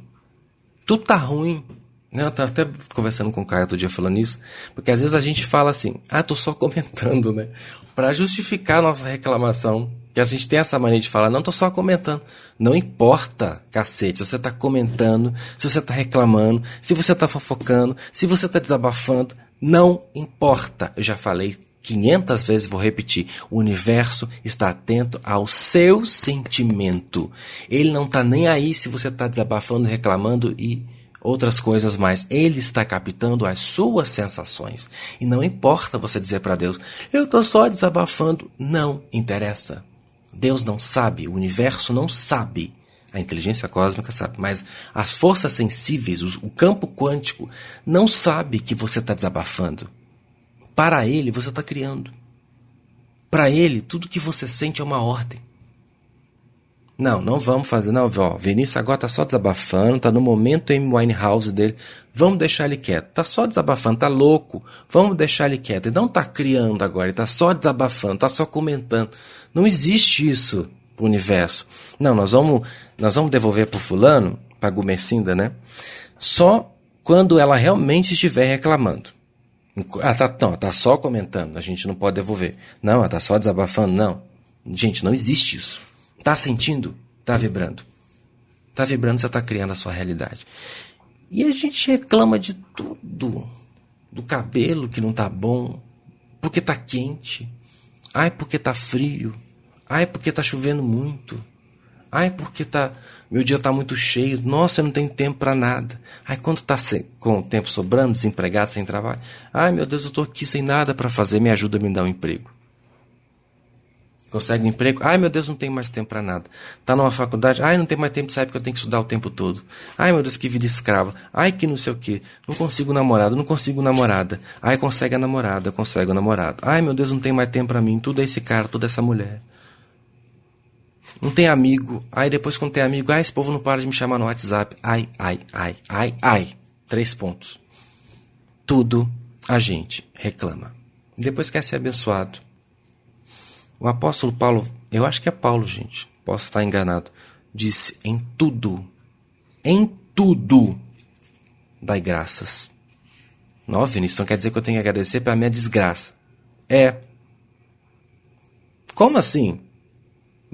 Tudo tá ruim. Eu estava até conversando com o Caio outro dia falando isso, porque às vezes a gente fala assim, tô só comentando, né? Para justificar a nossa reclamação. Que a gente tem essa mania de falar, não, tô só comentando. Não importa, cacete, se você tá comentando, se você tá reclamando, se você tá fofocando, se você tá desabafando, não importa. Eu já falei 500 vezes, vou repetir. O universo está atento ao seu sentimento. Ele não tá nem aí se você tá desabafando, reclamando e outras coisas mais. Ele está captando as suas sensações. E não importa você dizer para Deus, eu tô só desabafando. Não interessa. Deus não sabe, o universo não sabe, a inteligência cósmica sabe, mas as forças sensíveis, o campo quântico, não sabe que você está desabafando. Para ele, você está criando. Para ele, tudo que você sente é uma ordem. Não vamos fazer, não, Vinícius agora está só desabafando, está no momento Amy Winehouse dele, vamos deixar ele quieto, está só desabafando, está louco, vamos deixar ele quieto, ele não está criando agora, ele está só desabafando, está só comentando. Não existe isso pro universo. Não, nós vamos devolver pro fulano, pra Gumercinda, né? Só quando ela realmente estiver reclamando. Tá só comentando, a gente não pode devolver. Não, ela tá só desabafando, não. Gente, não existe isso. Tá sentindo? Tá vibrando. Tá vibrando, você tá criando a sua realidade. E a gente reclama de tudo. Do cabelo que não tá bom, porque tá quente. Ai, porque tá frio. Ai, porque tá chovendo muito. Ai, porque meu dia tá muito cheio. Nossa, eu não tenho tempo para nada. Ai, quando tá com o tempo sobrando, desempregado, sem trabalho. Ai, meu Deus, eu tô aqui sem nada para fazer. Me ajuda a me dar um emprego. Consegue um emprego? Ai, meu Deus, não tenho mais tempo para nada. Tá numa faculdade? Ai, não tenho mais tempo, sabe, porque eu tenho que estudar o tempo todo. Ai, meu Deus, que vida escrava. Ai, que não sei o quê. Não consigo namorado, não consigo namorada. Ai, consegue a namorada, consegue o namorado. Ai, meu Deus, não tem mais tempo para mim. Tudo é esse cara, toda essa mulher. Não tem amigo. Ai, depois quando tem amigo, esse povo não para de me chamar no WhatsApp. Ai. 3 pontos. Tudo a gente reclama. Depois quer ser abençoado. O apóstolo Paulo, eu acho que é Paulo, gente, posso estar enganado, disse, em tudo, dai graças. Não, Vinícius, não quer dizer que eu tenho que agradecer pela minha desgraça. Como assim?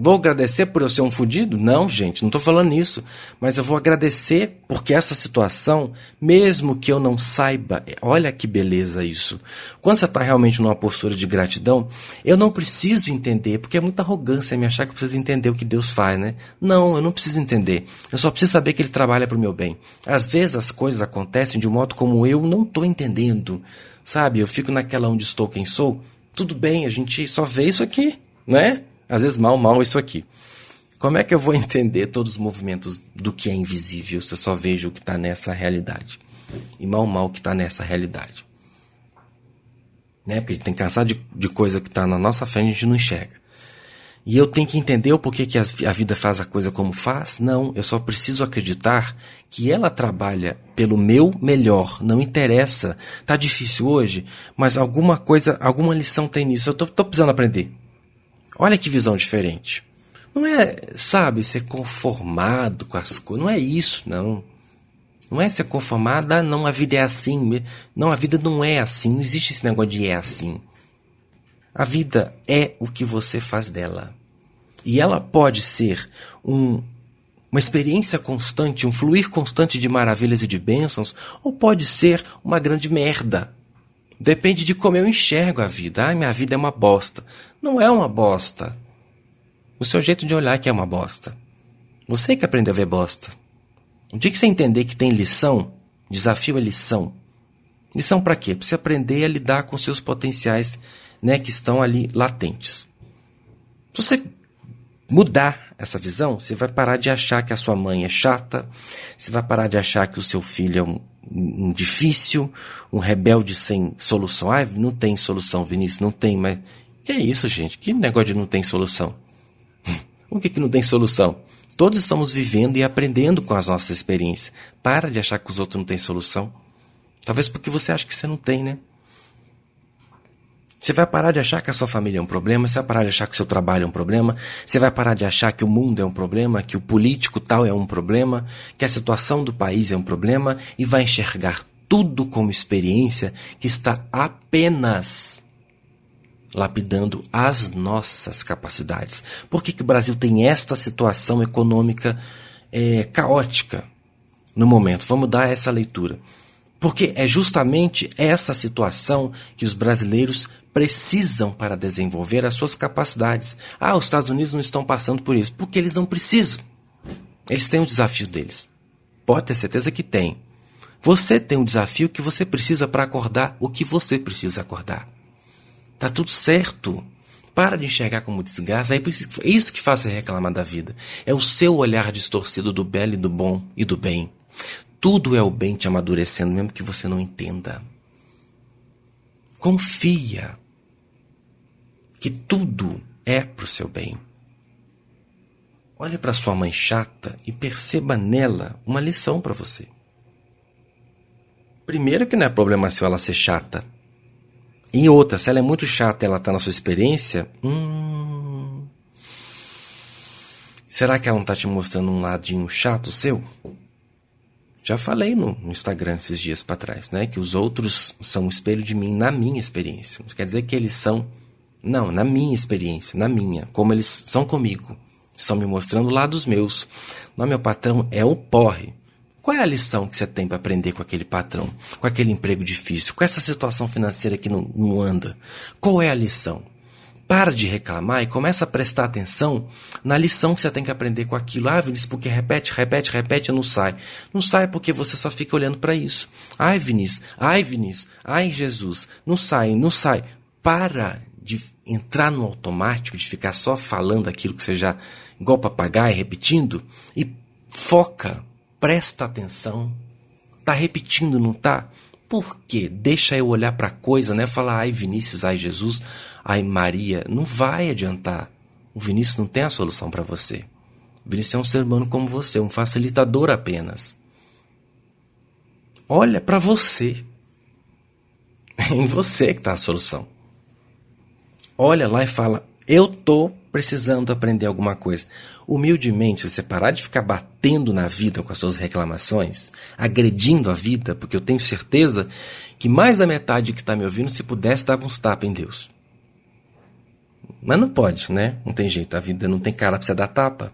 Vou agradecer por eu ser um fudido? Não, gente, não estou falando isso. Mas eu vou agradecer porque essa situação, mesmo que eu não saiba, olha que beleza isso. Quando você está realmente numa postura de gratidão, eu não preciso entender, porque é muita arrogância me achar que eu preciso entender o que Deus faz, né? Não, eu não preciso entender. Eu só preciso saber que Ele trabalha para o meu bem. Às vezes as coisas acontecem de um modo como eu não estou entendendo. Sabe, eu fico naquela onde estou, quem sou. Tudo bem, a gente só vê isso aqui, né? Às vezes mal isso aqui. Como é que eu vou entender todos os movimentos do que é invisível se eu só vejo o que está nessa realidade? E mal o que está nessa realidade. Né? Porque a gente tem que cansar de coisa que está na nossa frente e a gente não enxerga. E eu tenho que entender o porquê que a vida faz a coisa como faz? Não, eu só preciso acreditar que ela trabalha pelo meu melhor. Não interessa. Tá difícil hoje, mas alguma lição tem nisso. Eu tô precisando aprender. Olha que visão diferente. Não é, sabe, ser conformado com as coisas. Não é isso, não. Não é ser conformado, ah, não, a vida é assim. Não, a vida não é assim. Não existe esse negócio de é assim. A vida é o que você faz dela. E ela pode ser uma experiência constante, um fluir constante de maravilhas e de bênçãos, ou pode ser uma grande merda. Depende de como eu enxergo a vida. Ah, minha vida é uma bosta. Não é uma bosta. O seu jeito de olhar que é uma bosta. Você que aprendeu a ver bosta. O dia que você entender que tem lição, desafio é lição. Lição para quê? Para você aprender a lidar com seus potenciais, né, que estão ali latentes. Se você mudar essa visão, você vai parar de achar que a sua mãe é chata, você vai parar de achar que o seu filho é um difícil, um rebelde sem solução. Ah, não tem solução, Vinícius, não tem, mas... Que é isso, gente? Que negócio de não tem solução? O que não tem solução? Todos estamos vivendo e aprendendo com as nossas experiências. Para de achar que os outros não têm solução. Talvez porque você acha que você não tem, né? Você vai parar de achar que a sua família é um problema, você vai parar de achar que o seu trabalho é um problema, você vai parar de achar que o mundo é um problema, que o político tal é um problema, que a situação do país é um problema, e vai enxergar tudo como experiência que está apenas lapidando as nossas capacidades. Por que o Brasil tem esta situação econômica caótica no momento? Vamos dar essa leitura. Porque é justamente essa situação que os brasileiros precisam para desenvolver as suas capacidades. Ah, os Estados Unidos não estão passando por isso. Porque eles não precisam. Eles têm um desafio deles. Pode ter certeza que tem. Você tem um desafio que você precisa para acordar o que você precisa acordar. Tá tudo certo. Para de enxergar como desgraça. É isso que faz você reclamar da vida. É o seu olhar distorcido do belo e do bom e do bem. Tudo é o bem te amadurecendo, mesmo que você não entenda. Confia que tudo é pro seu bem. Olhe para sua mãe chata e perceba nela uma lição para você. Primeiro que não é problema seu ela ser chata. E outra, se ela é muito chata e ela está na sua experiência, será que ela não está te mostrando um ladinho chato seu? Já falei no Instagram esses dias para trás, né? Que os outros são um espelho de mim na minha experiência. Não quer dizer que eles são... Não, na minha experiência, na minha. Como eles são comigo. Estão me mostrando lados meus. Não, meu patrão é um porre. Qual é a lição que você tem para aprender com aquele patrão? Com aquele emprego difícil? Com essa situação financeira que não anda? Qual é a lição? Para de reclamar e começa a prestar atenção na lição que você tem que aprender com aquilo. Ah, Vinícius, porque repete e não sai. Não sai porque você só fica olhando para isso. Ai, Vinícius, ai, Jesus. Não sai. Para de entrar no automático, de ficar só falando aquilo que você já, igual papagaio, repetindo, e foca. Presta atenção. Tá repetindo, não tá? Por quê? Deixa eu olhar para a coisa, né? Falar, ai Vinícius, ai Jesus, ai Maria. Não vai adiantar. O Vinícius não tem a solução para você. O Vinícius é um ser humano como você, um facilitador apenas. Olha para você. É em você que está a solução. Olha lá e fala, eu tô precisando aprender alguma coisa. Humildemente, se você parar de ficar batendo na vida com as suas reclamações, agredindo a vida, porque eu tenho certeza que mais da metade que está me ouvindo, se pudesse, dava uns tapas em Deus. Mas não pode, né? Não tem jeito, a vida não tem cara para você dar tapa.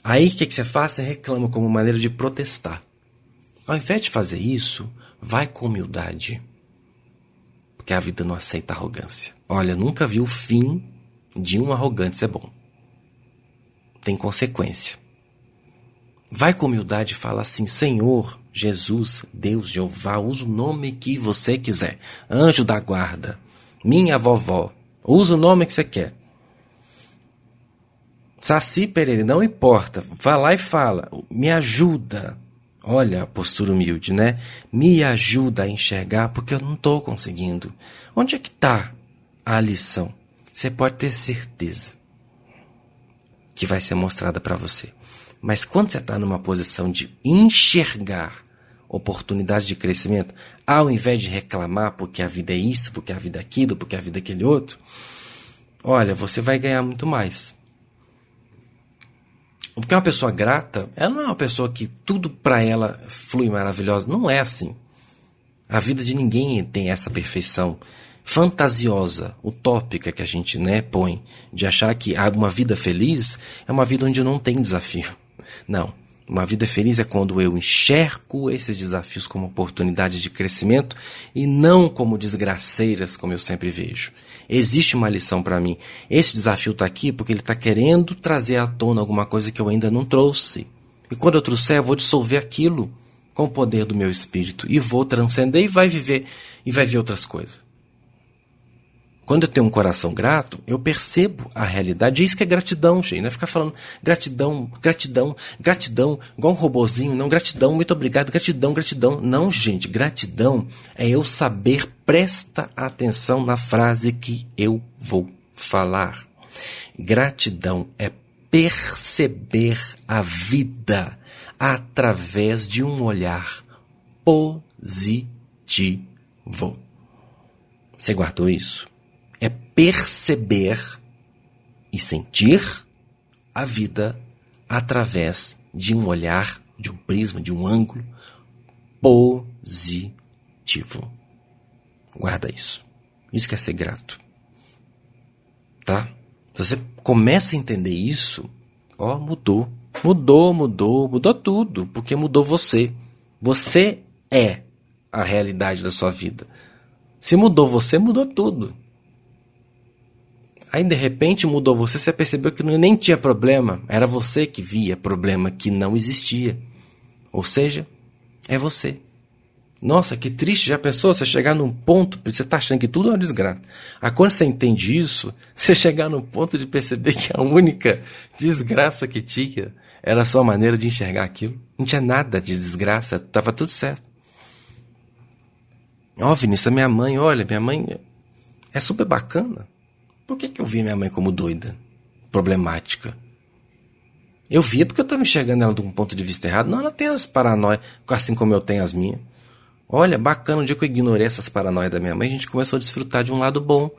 Aí o que você faz? Você reclama como maneira de protestar. Ao invés de fazer isso, vai com humildade. Porque a vida não aceita arrogância. Olha, nunca vi o fim de um arrogante ser bom. Tem consequência. Vai com humildade e fala assim, Senhor, Jesus, Deus, Jeová, usa o nome que você quiser. Anjo da guarda, minha vovó, usa o nome que você quer. Saci Pereira, não importa, vai lá e fala, me ajuda. Olha a postura humilde, né? Me ajuda a enxergar porque eu não estou conseguindo. Onde é que está a lição? Você pode ter certeza que vai ser mostrada para você. Mas quando você está numa posição de enxergar oportunidade de crescimento, ao invés de reclamar porque a vida é isso, porque a vida é aquilo, porque a vida é aquele outro, olha, você vai ganhar muito mais. Porque uma pessoa grata, ela não é uma pessoa que tudo para ela flui maravilhosa. Não é assim. A vida de ninguém tem essa perfeição fantasiosa, utópica que a gente, põe, de achar que uma vida feliz é uma vida onde não tem desafio. Não. Uma vida feliz é quando eu enxergo esses desafios como oportunidade de crescimento e não como desgraceiras, como eu sempre vejo. Existe uma lição para mim. Esse desafio está aqui porque ele está querendo trazer à tona alguma coisa que eu ainda não trouxe. E quando eu trouxer, eu vou dissolver aquilo com o poder do meu espírito e vou transcender e vai viver e vai ver outras coisas. Quando eu tenho um coração grato, eu percebo a realidade. É isso que é gratidão, gente. Não é ficar falando gratidão, gratidão, gratidão, igual um robozinho. Não, gratidão, muito obrigado, gratidão, gratidão. Não, gente, gratidão é eu saber, presta atenção na frase que eu vou falar. Gratidão é perceber a vida através de um olhar positivo. Você guardou isso? É perceber e sentir a vida através de um olhar, de um prisma, de um ângulo positivo. Guarda isso. Isso que é ser grato. Tá? Se você começa a entender isso, mudou. Mudou tudo, porque mudou você. Você é a realidade da sua vida. Se mudou você, mudou tudo. Aí, de repente, mudou você, você percebeu que nem tinha problema. Era você que via problema que não existia. Ou seja, é você. Nossa, que triste. Já pensou? Você chegar num ponto, você está achando que tudo é uma desgraça. Aí, quando você entende isso, você chegar num ponto de perceber que a única desgraça que tinha era a sua maneira de enxergar aquilo. Não tinha nada de desgraça, estava tudo certo. Vinícius, minha mãe é super bacana. Por que eu via minha mãe como doida? Problemática. Eu via porque eu estava enxergando ela de um ponto de vista errado. Não, ela tem as paranoias, assim como eu tenho as minhas. Olha, bacana, o dia que eu ignorei essas paranoias da minha mãe, a gente começou a desfrutar de um lado bom,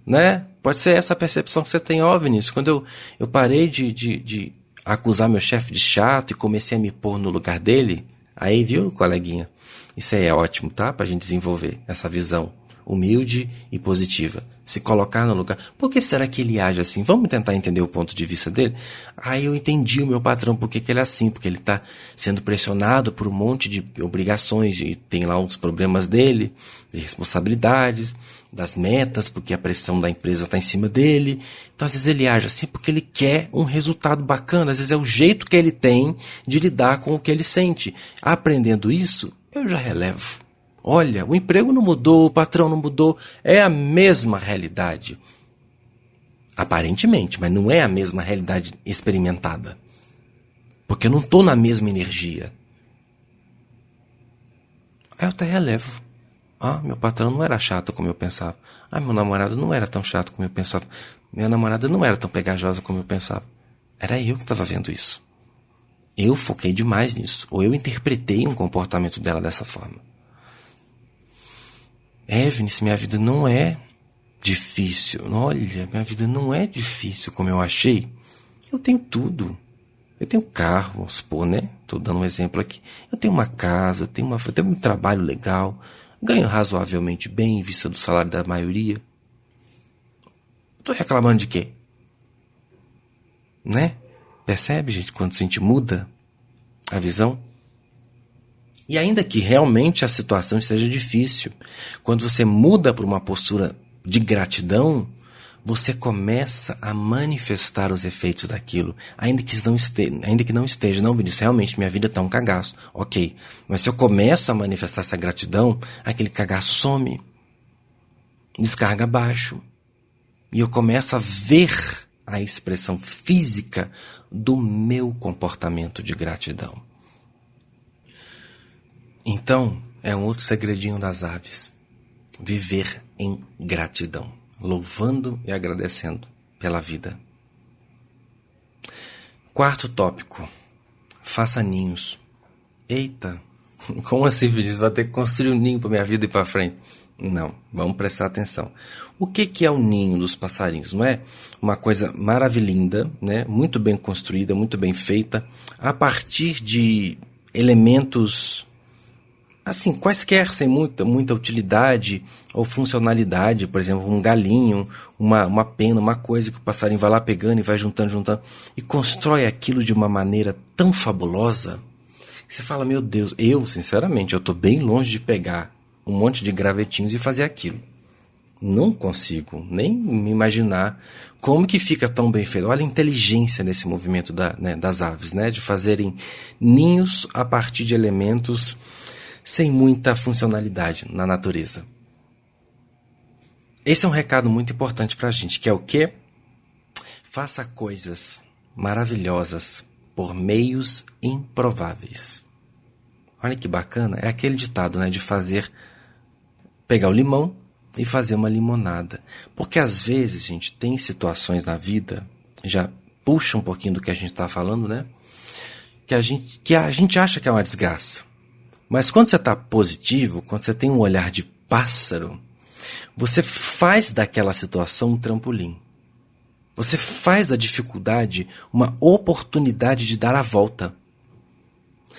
né? Pode ser essa a percepção que você tem, Vinícius. Quando eu parei de acusar meu chefe de chato e comecei a me pôr no lugar dele, aí, viu, coleguinha? Isso aí é ótimo, tá? Pra gente desenvolver essa visão humilde e positiva. Se colocar no lugar. Por que será que ele age assim? Vamos tentar entender o ponto de vista dele? Aí eu entendi o meu patrão, por que ele é assim. Porque ele está sendo pressionado por um monte de obrigações, e tem lá os problemas dele, de responsabilidades, das metas, porque a pressão da empresa está em cima dele. Então às vezes ele age assim porque ele quer um resultado bacana. Às vezes é o jeito que ele tem de lidar com o que ele sente. Aprendendo isso, eu já relevo. Olha, o emprego não mudou, o patrão não mudou, é a mesma realidade. Aparentemente, mas não é a mesma realidade experimentada. Porque eu não estou na mesma energia. Aí eu até relevo. Meu patrão não era chato como eu pensava. Meu namorado não era tão chato como eu pensava. Minha namorada não era tão pegajosa como eu pensava. Era eu que estava vendo isso. Eu foquei demais nisso. Ou eu interpretei um comportamento dela dessa forma. Vinícius, minha vida não é difícil. Olha, minha vida não é difícil como eu achei. Eu tenho tudo. Eu tenho carro, vamos supor, né? Estou dando um exemplo aqui. Eu tenho uma casa, eu tenho um trabalho legal. Ganho razoavelmente bem em vista do salário da maioria. Estou reclamando de quê? Né? Percebe, gente, quando a gente muda a visão? E ainda que realmente a situação esteja difícil, quando você muda para uma postura de gratidão, você começa a manifestar os efeitos daquilo, ainda que não esteja. Não, Vinícius, realmente minha vida está um cagaço. Ok, mas se eu começo a manifestar essa gratidão, aquele cagaço some, descarga abaixo, e eu começo a ver a expressão física do meu comportamento de gratidão. Então, é um outro segredinho das aves. Viver em gratidão, louvando e agradecendo pela vida. Quarto tópico, faça ninhos. Eita, como assim, Vinícius? Vai ter que construir um ninho para minha vida e para frente. Não, vamos prestar atenção. O que é o ninho dos passarinhos? Não é uma coisa maravilhosa, né? Muito bem construída, muito bem feita, a partir de elementos, assim, quaisquer, sem muita utilidade ou funcionalidade. Por exemplo, um galinho, uma pena, uma coisa que o passarinho vai lá pegando e vai juntando, e constrói aquilo de uma maneira tão fabulosa, que você fala, meu Deus, sinceramente, eu estou bem longe de pegar um monte de gravetinhos e fazer aquilo. Não consigo nem me imaginar como que fica tão bem feito. Olha a inteligência nesse movimento das aves, né? De fazerem ninhos a partir de elementos sem muita funcionalidade na natureza. Esse é um recado muito importante para a gente, que é o quê? Faça coisas maravilhosas por meios improváveis. Olha que bacana, é aquele ditado, né, de pegar o limão e fazer uma limonada. Porque às vezes, gente, tem situações na vida, já puxa um pouquinho do que a gente está falando, né, que a gente acha que é uma desgraça. Mas quando você está positivo, quando você tem um olhar de pássaro, você faz daquela situação um trampolim. Você faz da dificuldade uma oportunidade de dar a volta.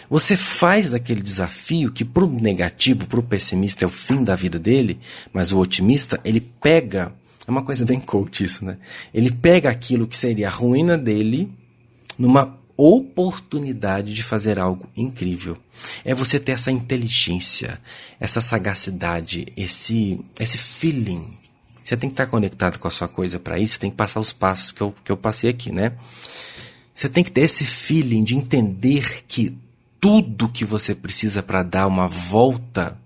Você faz daquele desafio que para o negativo, para o pessimista é o fim da vida dele, mas o otimista, ele pega, é uma coisa bem coach isso, né? Ele pega aquilo que seria a ruína dele numa oportunidade de fazer algo incrível. É você ter essa inteligência, essa sagacidade, esse feeling. Você tem que estar conectado com a sua coisa para isso, você tem que passar os passos que eu passei aqui, né? Você tem que ter esse feeling de entender que tudo que você precisa para dar uma volta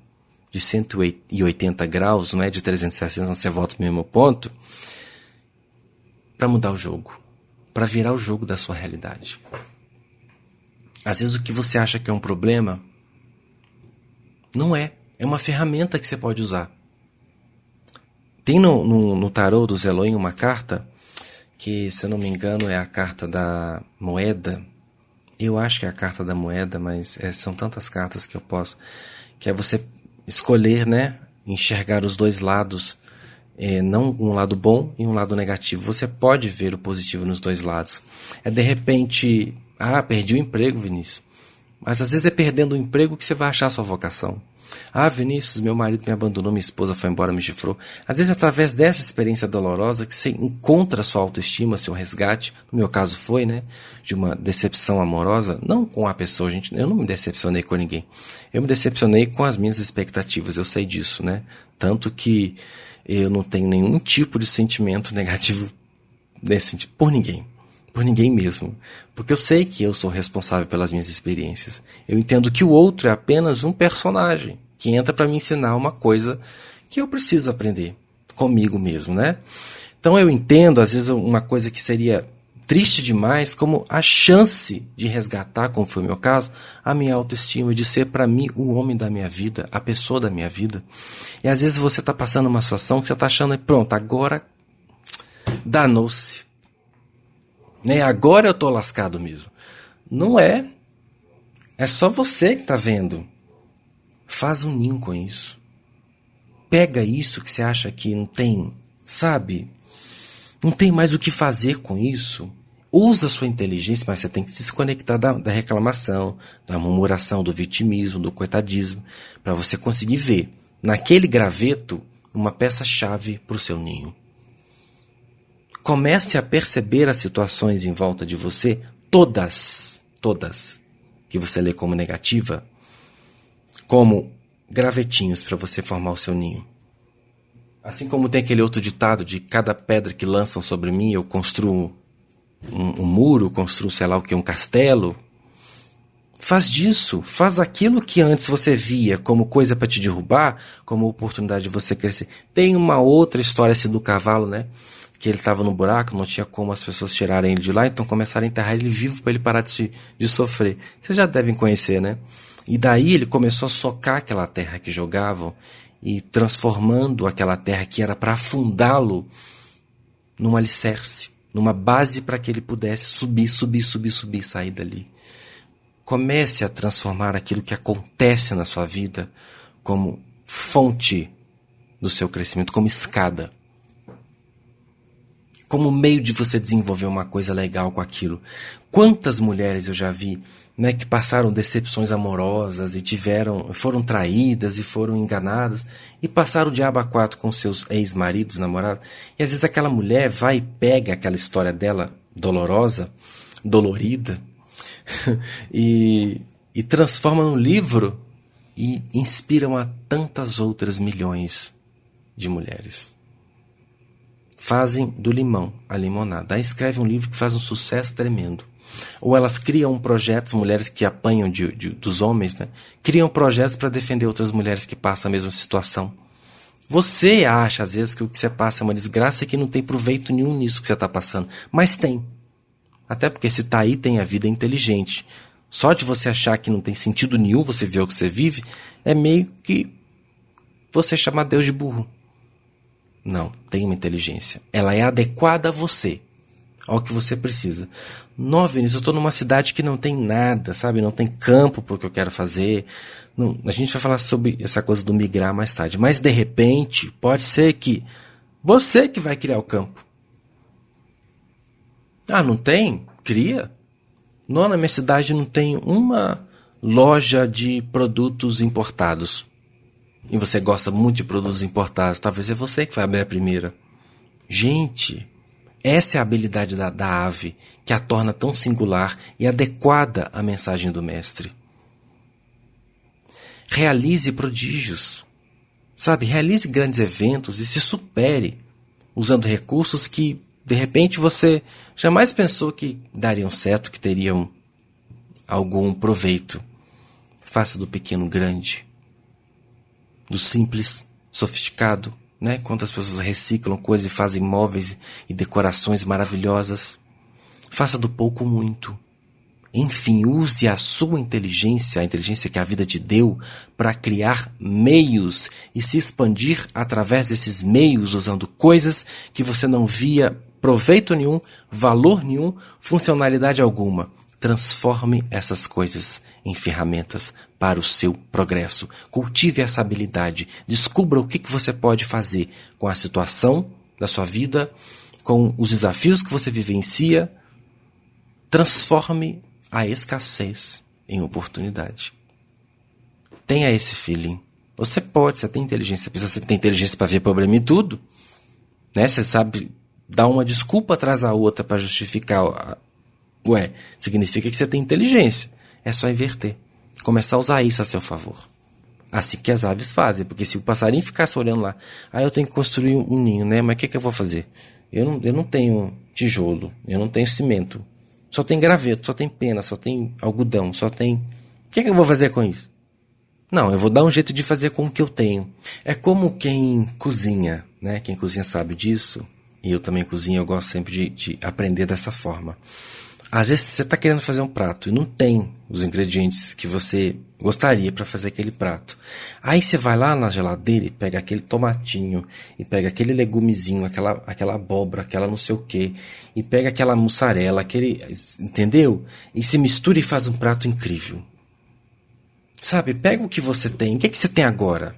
de 180 graus, não é de 360, não, você volta no mesmo ponto, para mudar o jogo, para virar o jogo da sua realidade. Às vezes o que você acha que é um problema, não é. É uma ferramenta que você pode usar. Tem no tarô dos Elohim uma carta, que se eu não me engano é a carta da moeda. Eu acho que é a carta da moeda, mas são tantas cartas que eu posso. Que é você escolher, né? Enxergar os dois lados. Não um lado bom e um lado negativo. Você pode ver o positivo nos dois lados. É de repente, perdi o emprego, Vinícius. Mas às vezes é perdendo o emprego que você vai achar a sua vocação. Vinícius, meu marido me abandonou, minha esposa foi embora, me chifrou. Às vezes é através dessa experiência dolorosa que você encontra a sua autoestima, seu resgate. No meu caso foi, né? De uma decepção amorosa. Não com a pessoa, gente. Eu não me decepcionei com ninguém. Eu me decepcionei com as minhas expectativas. Eu sei disso, né? Tanto que eu não tenho nenhum tipo de sentimento negativo nesse sentido, por ninguém. Por ninguém mesmo. Porque eu sei que eu sou responsável pelas minhas experiências. Eu entendo que o outro é apenas um personagem que entra para me ensinar uma coisa que eu preciso aprender comigo mesmo, né? Então eu entendo, às vezes, uma coisa que seria triste demais, como a chance de resgatar, como foi o meu caso, a minha autoestima, de ser para mim o homem da minha vida, a pessoa da minha vida. E às vezes você está passando uma situação que você está achando, pronto, agora danou-se. Né? Agora eu tô lascado mesmo. Não é. É só você que tá vendo. Faz um ninho com isso. Pega isso que você acha que não tem, sabe? Não tem mais o que fazer com isso. Usa a sua inteligência, mas você tem que se desconectar da reclamação, da murmuração, do vitimismo, do coitadismo, para você conseguir ver naquele graveto uma peça-chave para o seu ninho. Comece a perceber as situações em volta de você, todas, que você lê como negativa, como gravetinhos para você formar o seu ninho. Assim como tem aquele outro ditado de cada pedra que lançam sobre mim, eu construo um muro, construo, sei lá o que, um castelo. Faz disso, faz aquilo que antes você via como coisa para te derrubar, como oportunidade de você crescer. Tem uma outra história assim do cavalo, né? Que ele estava no buraco, não tinha como as pessoas tirarem ele de lá, então começaram a enterrar ele vivo para ele parar de sofrer. Vocês já devem conhecer, né? E daí ele começou a socar aquela terra que jogavam e transformando aquela terra que era para afundá-lo num alicerce, numa base para que ele pudesse subir, sair dali. Comece a transformar aquilo que acontece na sua vida como fonte do seu crescimento, como escada. Como meio de você desenvolver uma coisa legal com aquilo. Quantas mulheres eu já vi, né, que passaram decepções amorosas e foram traídas e foram enganadas e passaram o diabo a quatro com seus ex-maridos, namorados. E às vezes aquela mulher vai e pega aquela história dela dolorosa, dolorida, e transforma num livro e inspiram a tantas outras milhões de mulheres. Fazem do limão a limonada. Aí escreve um livro que faz um sucesso tremendo. Ou elas criam projetos, mulheres que apanham dos homens, né? Criam projetos para defender outras mulheres que passam a mesma situação. Você acha, às vezes, que o que você passa é uma desgraça e que não tem proveito nenhum nisso que você está passando. Mas tem. Até porque se está aí, tem a vida inteligente. Só de você achar que não tem sentido nenhum você ver o que você vive, é meio que você chamar Deus de burro. Não, tem uma inteligência. Ela é adequada a você, ao que você precisa. Não, Vinícius, eu estou numa cidade que não tem nada, sabe? Não tem campo para o que eu quero fazer. Não, a gente vai falar sobre essa coisa do migrar mais tarde. Mas, de repente, pode ser que você que vai criar o campo. Ah, não tem? Cria. Não, na minha cidade não tem uma loja de produtos importados. E você gosta muito de produtos importados. Talvez é você que vai abrir a primeira. Gente, essa é a habilidade da ave que a torna tão singular e adequada à mensagem do mestre. Realize prodígios. Sabe, realize grandes eventos e se supere usando recursos que, de repente, você jamais pensou que dariam certo, que teriam algum proveito. Faça do pequeno grande, do simples sofisticado, né? Quantas pessoas reciclam coisas e fazem móveis e decorações maravilhosas. Faça do pouco muito. Enfim, use a sua inteligência, a inteligência que a vida te deu, para criar meios e se expandir através desses meios, usando coisas que você não via proveito nenhum, valor nenhum, funcionalidade alguma. Transforme essas coisas em ferramentas para o seu progresso. Cultive essa habilidade. Descubra o que você pode fazer com a situação da sua vida, com os desafios que você vivencia. Transforme a escassez em oportunidade. Tenha esse feeling. Você tem inteligência. Você tem inteligência para ver problema em tudo. Né? Você sabe dar uma desculpa atrás da outra para justificar. Significa que você tem inteligência. É só inverter. Começar a usar isso a seu favor. Assim que as aves fazem. Porque se o passarinho ficasse olhando lá, eu tenho que construir um ninho, né? Mas o que eu vou fazer? Eu não tenho tijolo, eu não tenho cimento. Só tem graveto, só tem pena, só tem algodão, só tem... O que eu vou fazer com isso? Não, eu vou dar um jeito de fazer com o que eu tenho. É como quem cozinha, né? Quem cozinha sabe disso. E eu também cozinho, eu gosto sempre de aprender dessa forma. Às vezes você está querendo fazer um prato e não tem os ingredientes que você gostaria para fazer aquele prato. Aí você vai lá na geladeira e pega aquele tomatinho, e pega aquele legumezinho, aquela abóbora, aquela não sei o quê, e pega aquela mussarela, entendeu? E se mistura e faz um prato incrível. Sabe, pega o que você tem. O que você tem agora?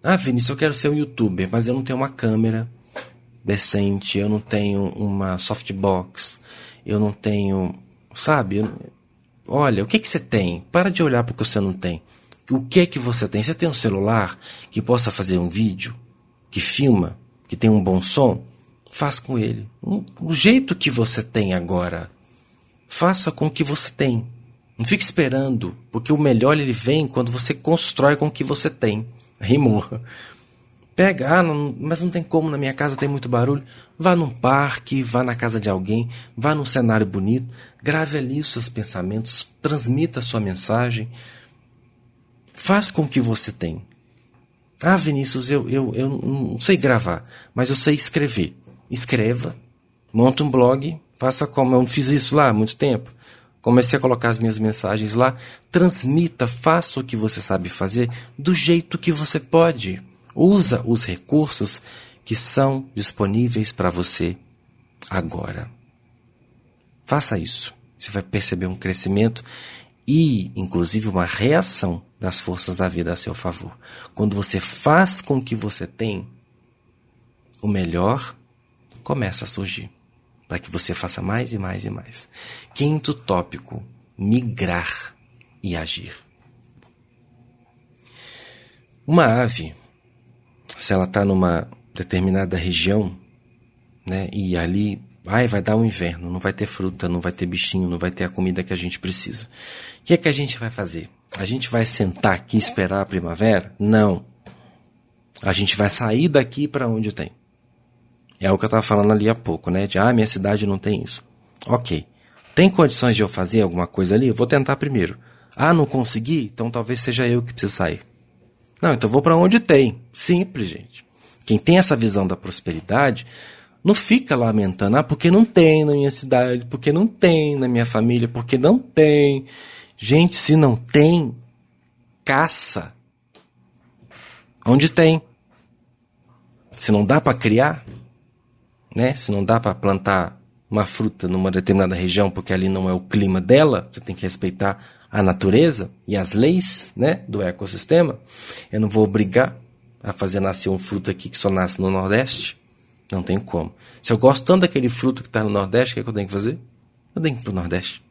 Ah, Vinícius, eu quero ser um youtuber, mas eu não tenho uma câmera decente, eu não tenho uma softbox, eu não tenho, sabe? Olha, o que você tem? Para de olhar para o que você não tem. O que você tem? Você tem um celular que possa fazer um vídeo, que filma, que tem um bom som? Faz com ele. O jeito que você tem agora, faça com o que você tem. Não fique esperando, porque o melhor ele vem quando você constrói com o que você tem. Rimou. Pega, mas não tem como, na minha casa tem muito barulho. Vá num parque, vá na casa de alguém, vá num cenário bonito, grave ali os seus pensamentos, transmita a sua mensagem. Faz com o que você tem. Ah, Vinícius, eu não sei gravar, mas eu sei escrever. Escreva, monta um blog, faça como eu fiz isso lá há muito tempo. Comecei a colocar as minhas mensagens lá, transmita, faça o que você sabe fazer do jeito que você pode. Usa os recursos que são disponíveis para você agora. Faça isso. Você vai perceber um crescimento e, inclusive, uma reação das forças da vida a seu favor. Quando você faz com o que você tem, o melhor começa a surgir, para que você faça mais e mais e mais. Quinto tópico, migrar e agir. Uma ave, se ela está numa determinada região, né, e ali vai dar um inverno, não vai ter fruta, não vai ter bichinho, não vai ter a comida que a gente precisa. O que é que a gente vai fazer? A gente vai sentar aqui e esperar a primavera? Não. A gente vai sair daqui para onde tem. É o que eu estava falando ali há pouco, né? De, minha cidade não tem isso. Ok. Tem condições de eu fazer alguma coisa ali? Eu vou tentar primeiro. Não consegui? Então talvez seja eu que preciso sair. Não, então eu vou para onde tem. Simples, gente. Quem tem essa visão da prosperidade não fica lamentando. Porque não tem na minha cidade, porque não tem na minha família, porque não tem. Gente, se não tem, caça. Onde tem? Se não dá para criar, né? Se não dá para plantar uma fruta numa determinada região porque ali não é o clima dela, você tem que respeitar a natureza e as leis, né, do ecossistema. Eu não vou obrigar a fazer nascer um fruto aqui que só nasce no Nordeste. Não tem como. Se eu gosto tanto daquele fruto que está no Nordeste, o que é que eu tenho que fazer? Eu tenho que ir para o Nordeste.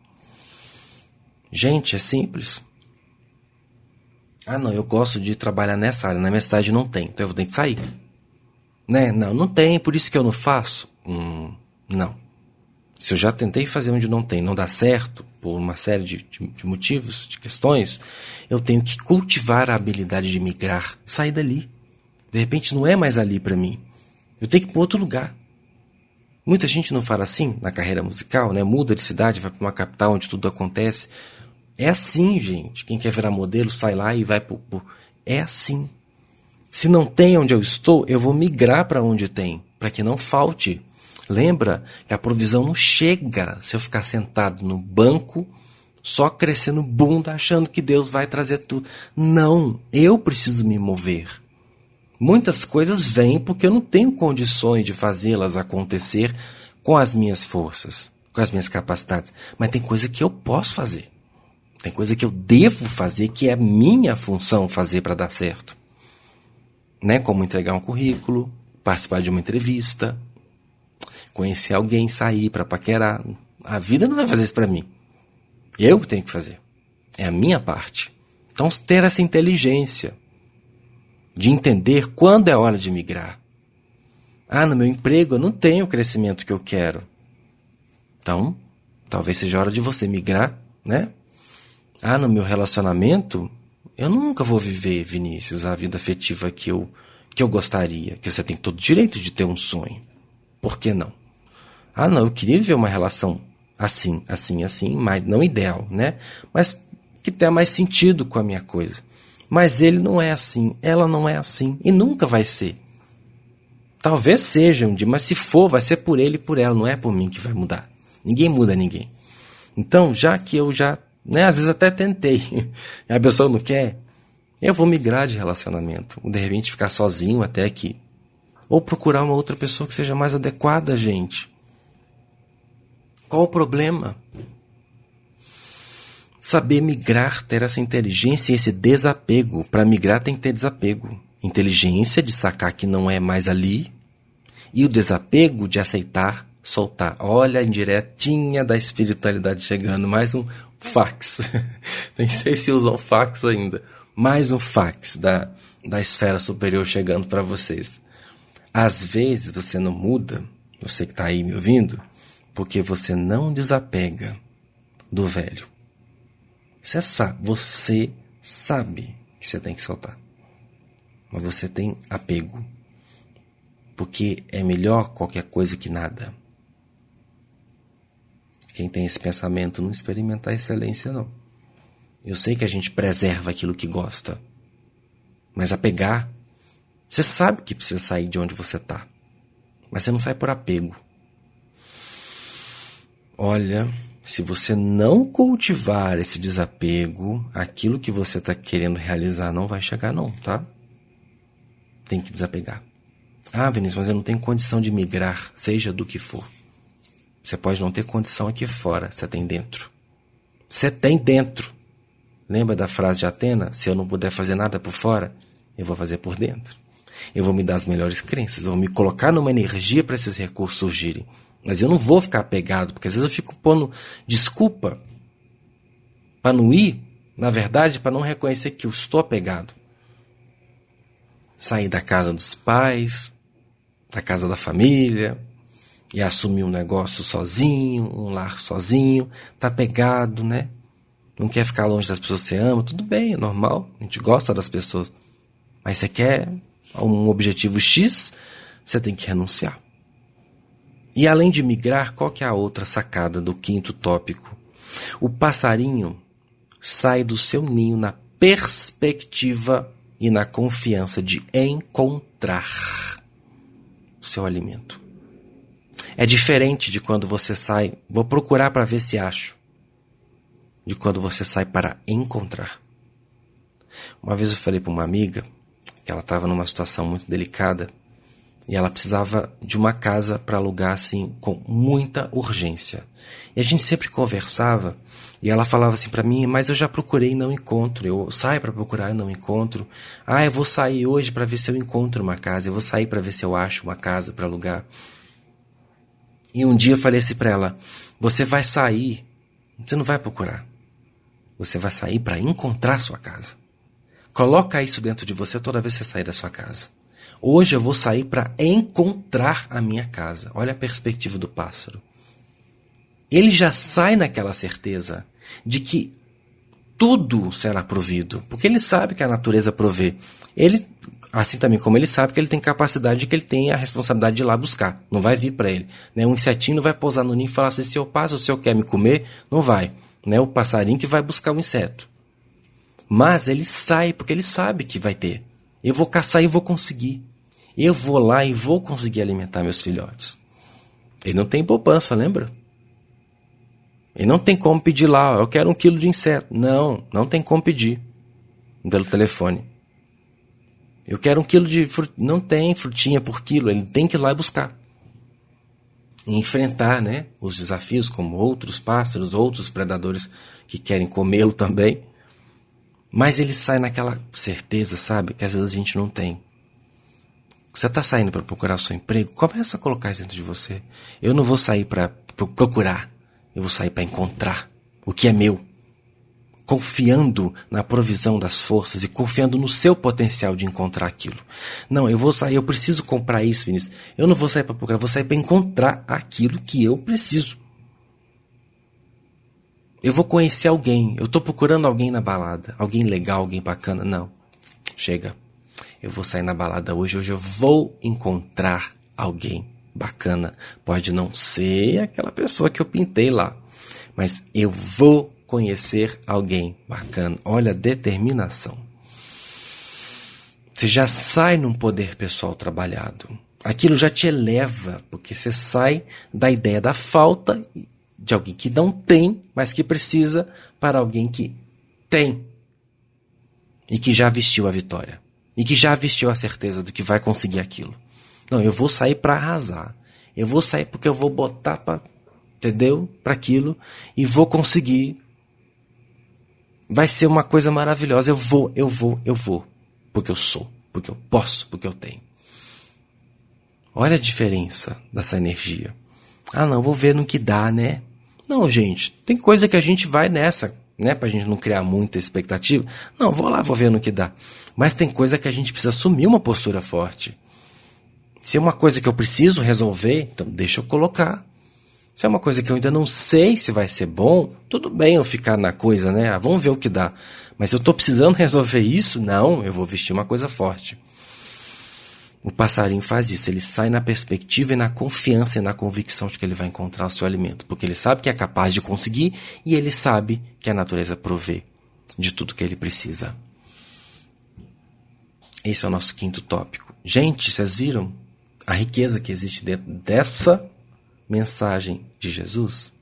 Gente, é simples. Não, eu gosto de trabalhar nessa área. Na minha cidade não tem, então eu vou ter que sair. Né? Não tem, por isso que eu não faço. Não. Se eu já tentei fazer onde não tem, não dá certo, por uma série de motivos, de questões, eu tenho que cultivar a habilidade de migrar, sair dali. De repente não é mais ali para mim. Eu tenho que ir para outro lugar. Muita gente não fala assim na carreira musical, né? Muda de cidade, vai para uma capital onde tudo acontece. É assim, gente. Quem quer virar modelo, sai lá e vai É assim. Se não tem onde eu estou, eu vou migrar para onde tem, para que não falte. Lembra que a provisão não chega se eu ficar sentado no banco, só crescendo bunda, achando que Deus vai trazer tudo. Não, eu preciso me mover. Muitas coisas vêm porque eu não tenho condições de fazê-las acontecer com as minhas forças, com as minhas capacidades. Mas tem coisa que eu posso fazer. Tem coisa que eu devo fazer, que é minha função fazer para dar certo. Né? Como entregar um currículo, participar de uma entrevista, conhecer alguém, sair para paquerar. A vida não vai fazer isso para mim. Eu que tenho que fazer. É a minha parte. Então, ter essa inteligência de entender quando é hora de migrar. No meu emprego eu não tenho o crescimento que eu quero. Então, talvez seja hora de você migrar, né? No meu relacionamento, eu nunca vou viver, Vinícius, a vida afetiva que eu gostaria. Que você tem todo o direito de ter um sonho. Por que não? Não, eu queria viver uma relação assim, mas não ideal, né? Mas que tenha mais sentido com a minha coisa. Mas ele não é assim, ela não é assim e nunca vai ser. Talvez seja um dia, mas se for, vai ser por ele e por ela, não é por mim que vai mudar. Ninguém muda ninguém. Então, já que eu né, às vezes até tentei, e a pessoa não quer, eu vou migrar de relacionamento. De repente ficar sozinho até aqui. Ou procurar uma outra pessoa que seja mais adequada, gente. Qual o problema? Saber migrar, ter essa inteligência e esse desapego. Para migrar tem que ter desapego. Inteligência de sacar que não é mais ali. E o desapego de aceitar, soltar. Olha a indiretinha da espiritualidade chegando. Mais um fax. Nem sei se usam fax ainda. Mais um fax da esfera superior chegando para vocês. Às vezes você não muda, você que está aí me ouvindo, porque você não desapega do velho. Você sabe que você tem que soltar. Mas você tem apego. Porque é melhor qualquer coisa que nada. Quem tem esse pensamento não experimenta a excelência, não. Eu sei que a gente preserva aquilo que gosta. Mas apegar, você sabe que precisa sair de onde você está. Mas você não sai por apego. Olha, se você não cultivar esse desapego, aquilo que você está querendo realizar não vai chegar não, tá? Tem que desapegar. Vinícius, mas eu não tenho condição de migrar, seja do que for. Você pode não ter condição aqui fora, você tem dentro. Você tem dentro. Lembra da frase de Atena? Se eu não puder fazer nada por fora, eu vou fazer por dentro. Eu vou me dar as melhores crenças, eu vou me colocar numa energia para esses recursos surgirem. Mas eu não vou ficar apegado, porque às vezes eu fico pondo desculpa para não ir, na verdade, para não reconhecer que eu estou apegado. Sair da casa dos pais, da casa da família, e assumir um negócio sozinho, um lar sozinho, tá apegado, né? Não quer ficar longe das pessoas que você ama, tudo bem, é normal, a gente gosta das pessoas. Mas você quer um objetivo X, você tem que renunciar. E além de migrar, qual que é a outra sacada do quinto tópico? O passarinho sai do seu ninho na perspectiva e na confiança de encontrar o seu alimento. É diferente de quando você sai, vou procurar para ver se acho, de quando você sai para encontrar. Uma vez eu falei para uma amiga que ela estava numa situação muito delicada e ela precisava de uma casa para alugar assim com muita urgência. E a gente sempre conversava e ela falava assim para mim, mas eu já procurei e não encontro. Eu saio para procurar e não encontro. Eu vou sair hoje para ver se eu encontro uma casa. Eu vou sair para ver se eu acho uma casa para alugar. E um dia eu falei assim para ela, você vai sair, você não vai procurar. Você vai sair para encontrar sua casa. Coloca isso dentro de você toda vez que você sair da sua casa. Hoje eu vou sair para encontrar a minha casa. Olha a perspectiva do pássaro. Ele já sai naquela certeza de que tudo será provido, porque ele sabe que a natureza provê. Ele, assim também como ele sabe que ele tem capacidade, de que ele tem a responsabilidade de ir lá buscar. Não vai vir para ele. Né? Um insetinho não vai pousar no ninho e falar assim, se eu passo, o senhor quer me comer? Não vai. Né? O passarinho que vai buscar o inseto. Mas ele sai porque ele sabe que vai ter. Eu vou caçar e vou conseguir. Eu vou lá e vou conseguir alimentar meus filhotes. Ele não tem poupança, lembra? Ele não tem como pedir lá, eu quero 1 quilo de inseto. Não, não tem como pedir pelo telefone. Eu quero 1 quilo de frutinha. Não tem frutinha por quilo, ele tem que ir lá e buscar. E enfrentar, né, os desafios como outros pássaros, outros predadores que querem comê-lo também. Mas ele sai naquela certeza, sabe, que às vezes a gente não tem. Você está saindo para procurar o seu emprego? Começa a colocar isso dentro de você. Eu não vou sair para procurar, eu vou sair para encontrar o que é meu. Confiando na provisão das forças e confiando no seu potencial de encontrar aquilo. Não, eu vou sair, eu preciso comprar isso, Vinícius. Eu não vou sair para procurar, eu vou sair para encontrar aquilo que eu preciso. Eu vou conhecer alguém, eu estou procurando alguém na balada, alguém legal, alguém bacana. Não, chega. Eu vou sair na balada hoje eu vou encontrar alguém bacana. Pode não ser aquela pessoa que eu pintei lá, mas eu vou conhecer alguém bacana. Olha a determinação. Você já sai num poder pessoal trabalhado. Aquilo já te eleva, porque você sai da ideia da falta de alguém que não tem, mas que precisa, para alguém que tem. E que já vestiu a vitória. E que já vestiu a certeza de que vai conseguir aquilo. Não, eu vou sair para arrasar. Eu vou sair porque eu vou botar para, entendeu? Para aquilo e vou conseguir. Vai ser uma coisa maravilhosa. Eu vou. Porque eu sou, porque eu posso, porque eu tenho. Olha a diferença dessa energia. Não, vou ver no que dá, né? Não, gente, tem coisa que a gente vai nessa, né? Pra gente não criar muita expectativa. Não, vou lá, vou ver no que dá. Mas tem coisa que a gente precisa assumir uma postura forte. Se é uma coisa que eu preciso resolver, então deixa eu colocar. Se é uma coisa que eu ainda não sei se vai ser bom, tudo bem eu ficar na coisa, né? Vamos ver o que dá. Mas eu tô precisando resolver isso? Não, eu vou vestir uma coisa forte. O passarinho faz isso, ele sai na perspectiva e na confiança e na convicção de que ele vai encontrar o seu alimento. Porque ele sabe que é capaz de conseguir e ele sabe que a natureza provê de tudo que ele precisa. Esse é o nosso quinto tópico. Gente, vocês viram a riqueza que existe dentro dessa mensagem de Jesus?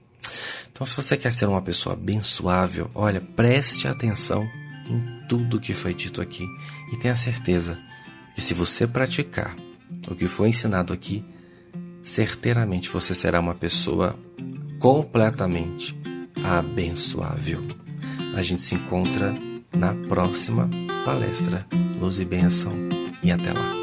Então, se você quer ser uma pessoa abençoável, olha, preste atenção em tudo que foi dito aqui e tenha certeza que se você praticar o que foi ensinado aqui, certeiramente você será uma pessoa completamente abençoável. A gente se encontra na próxima palestra. Luz e bênção, e até lá.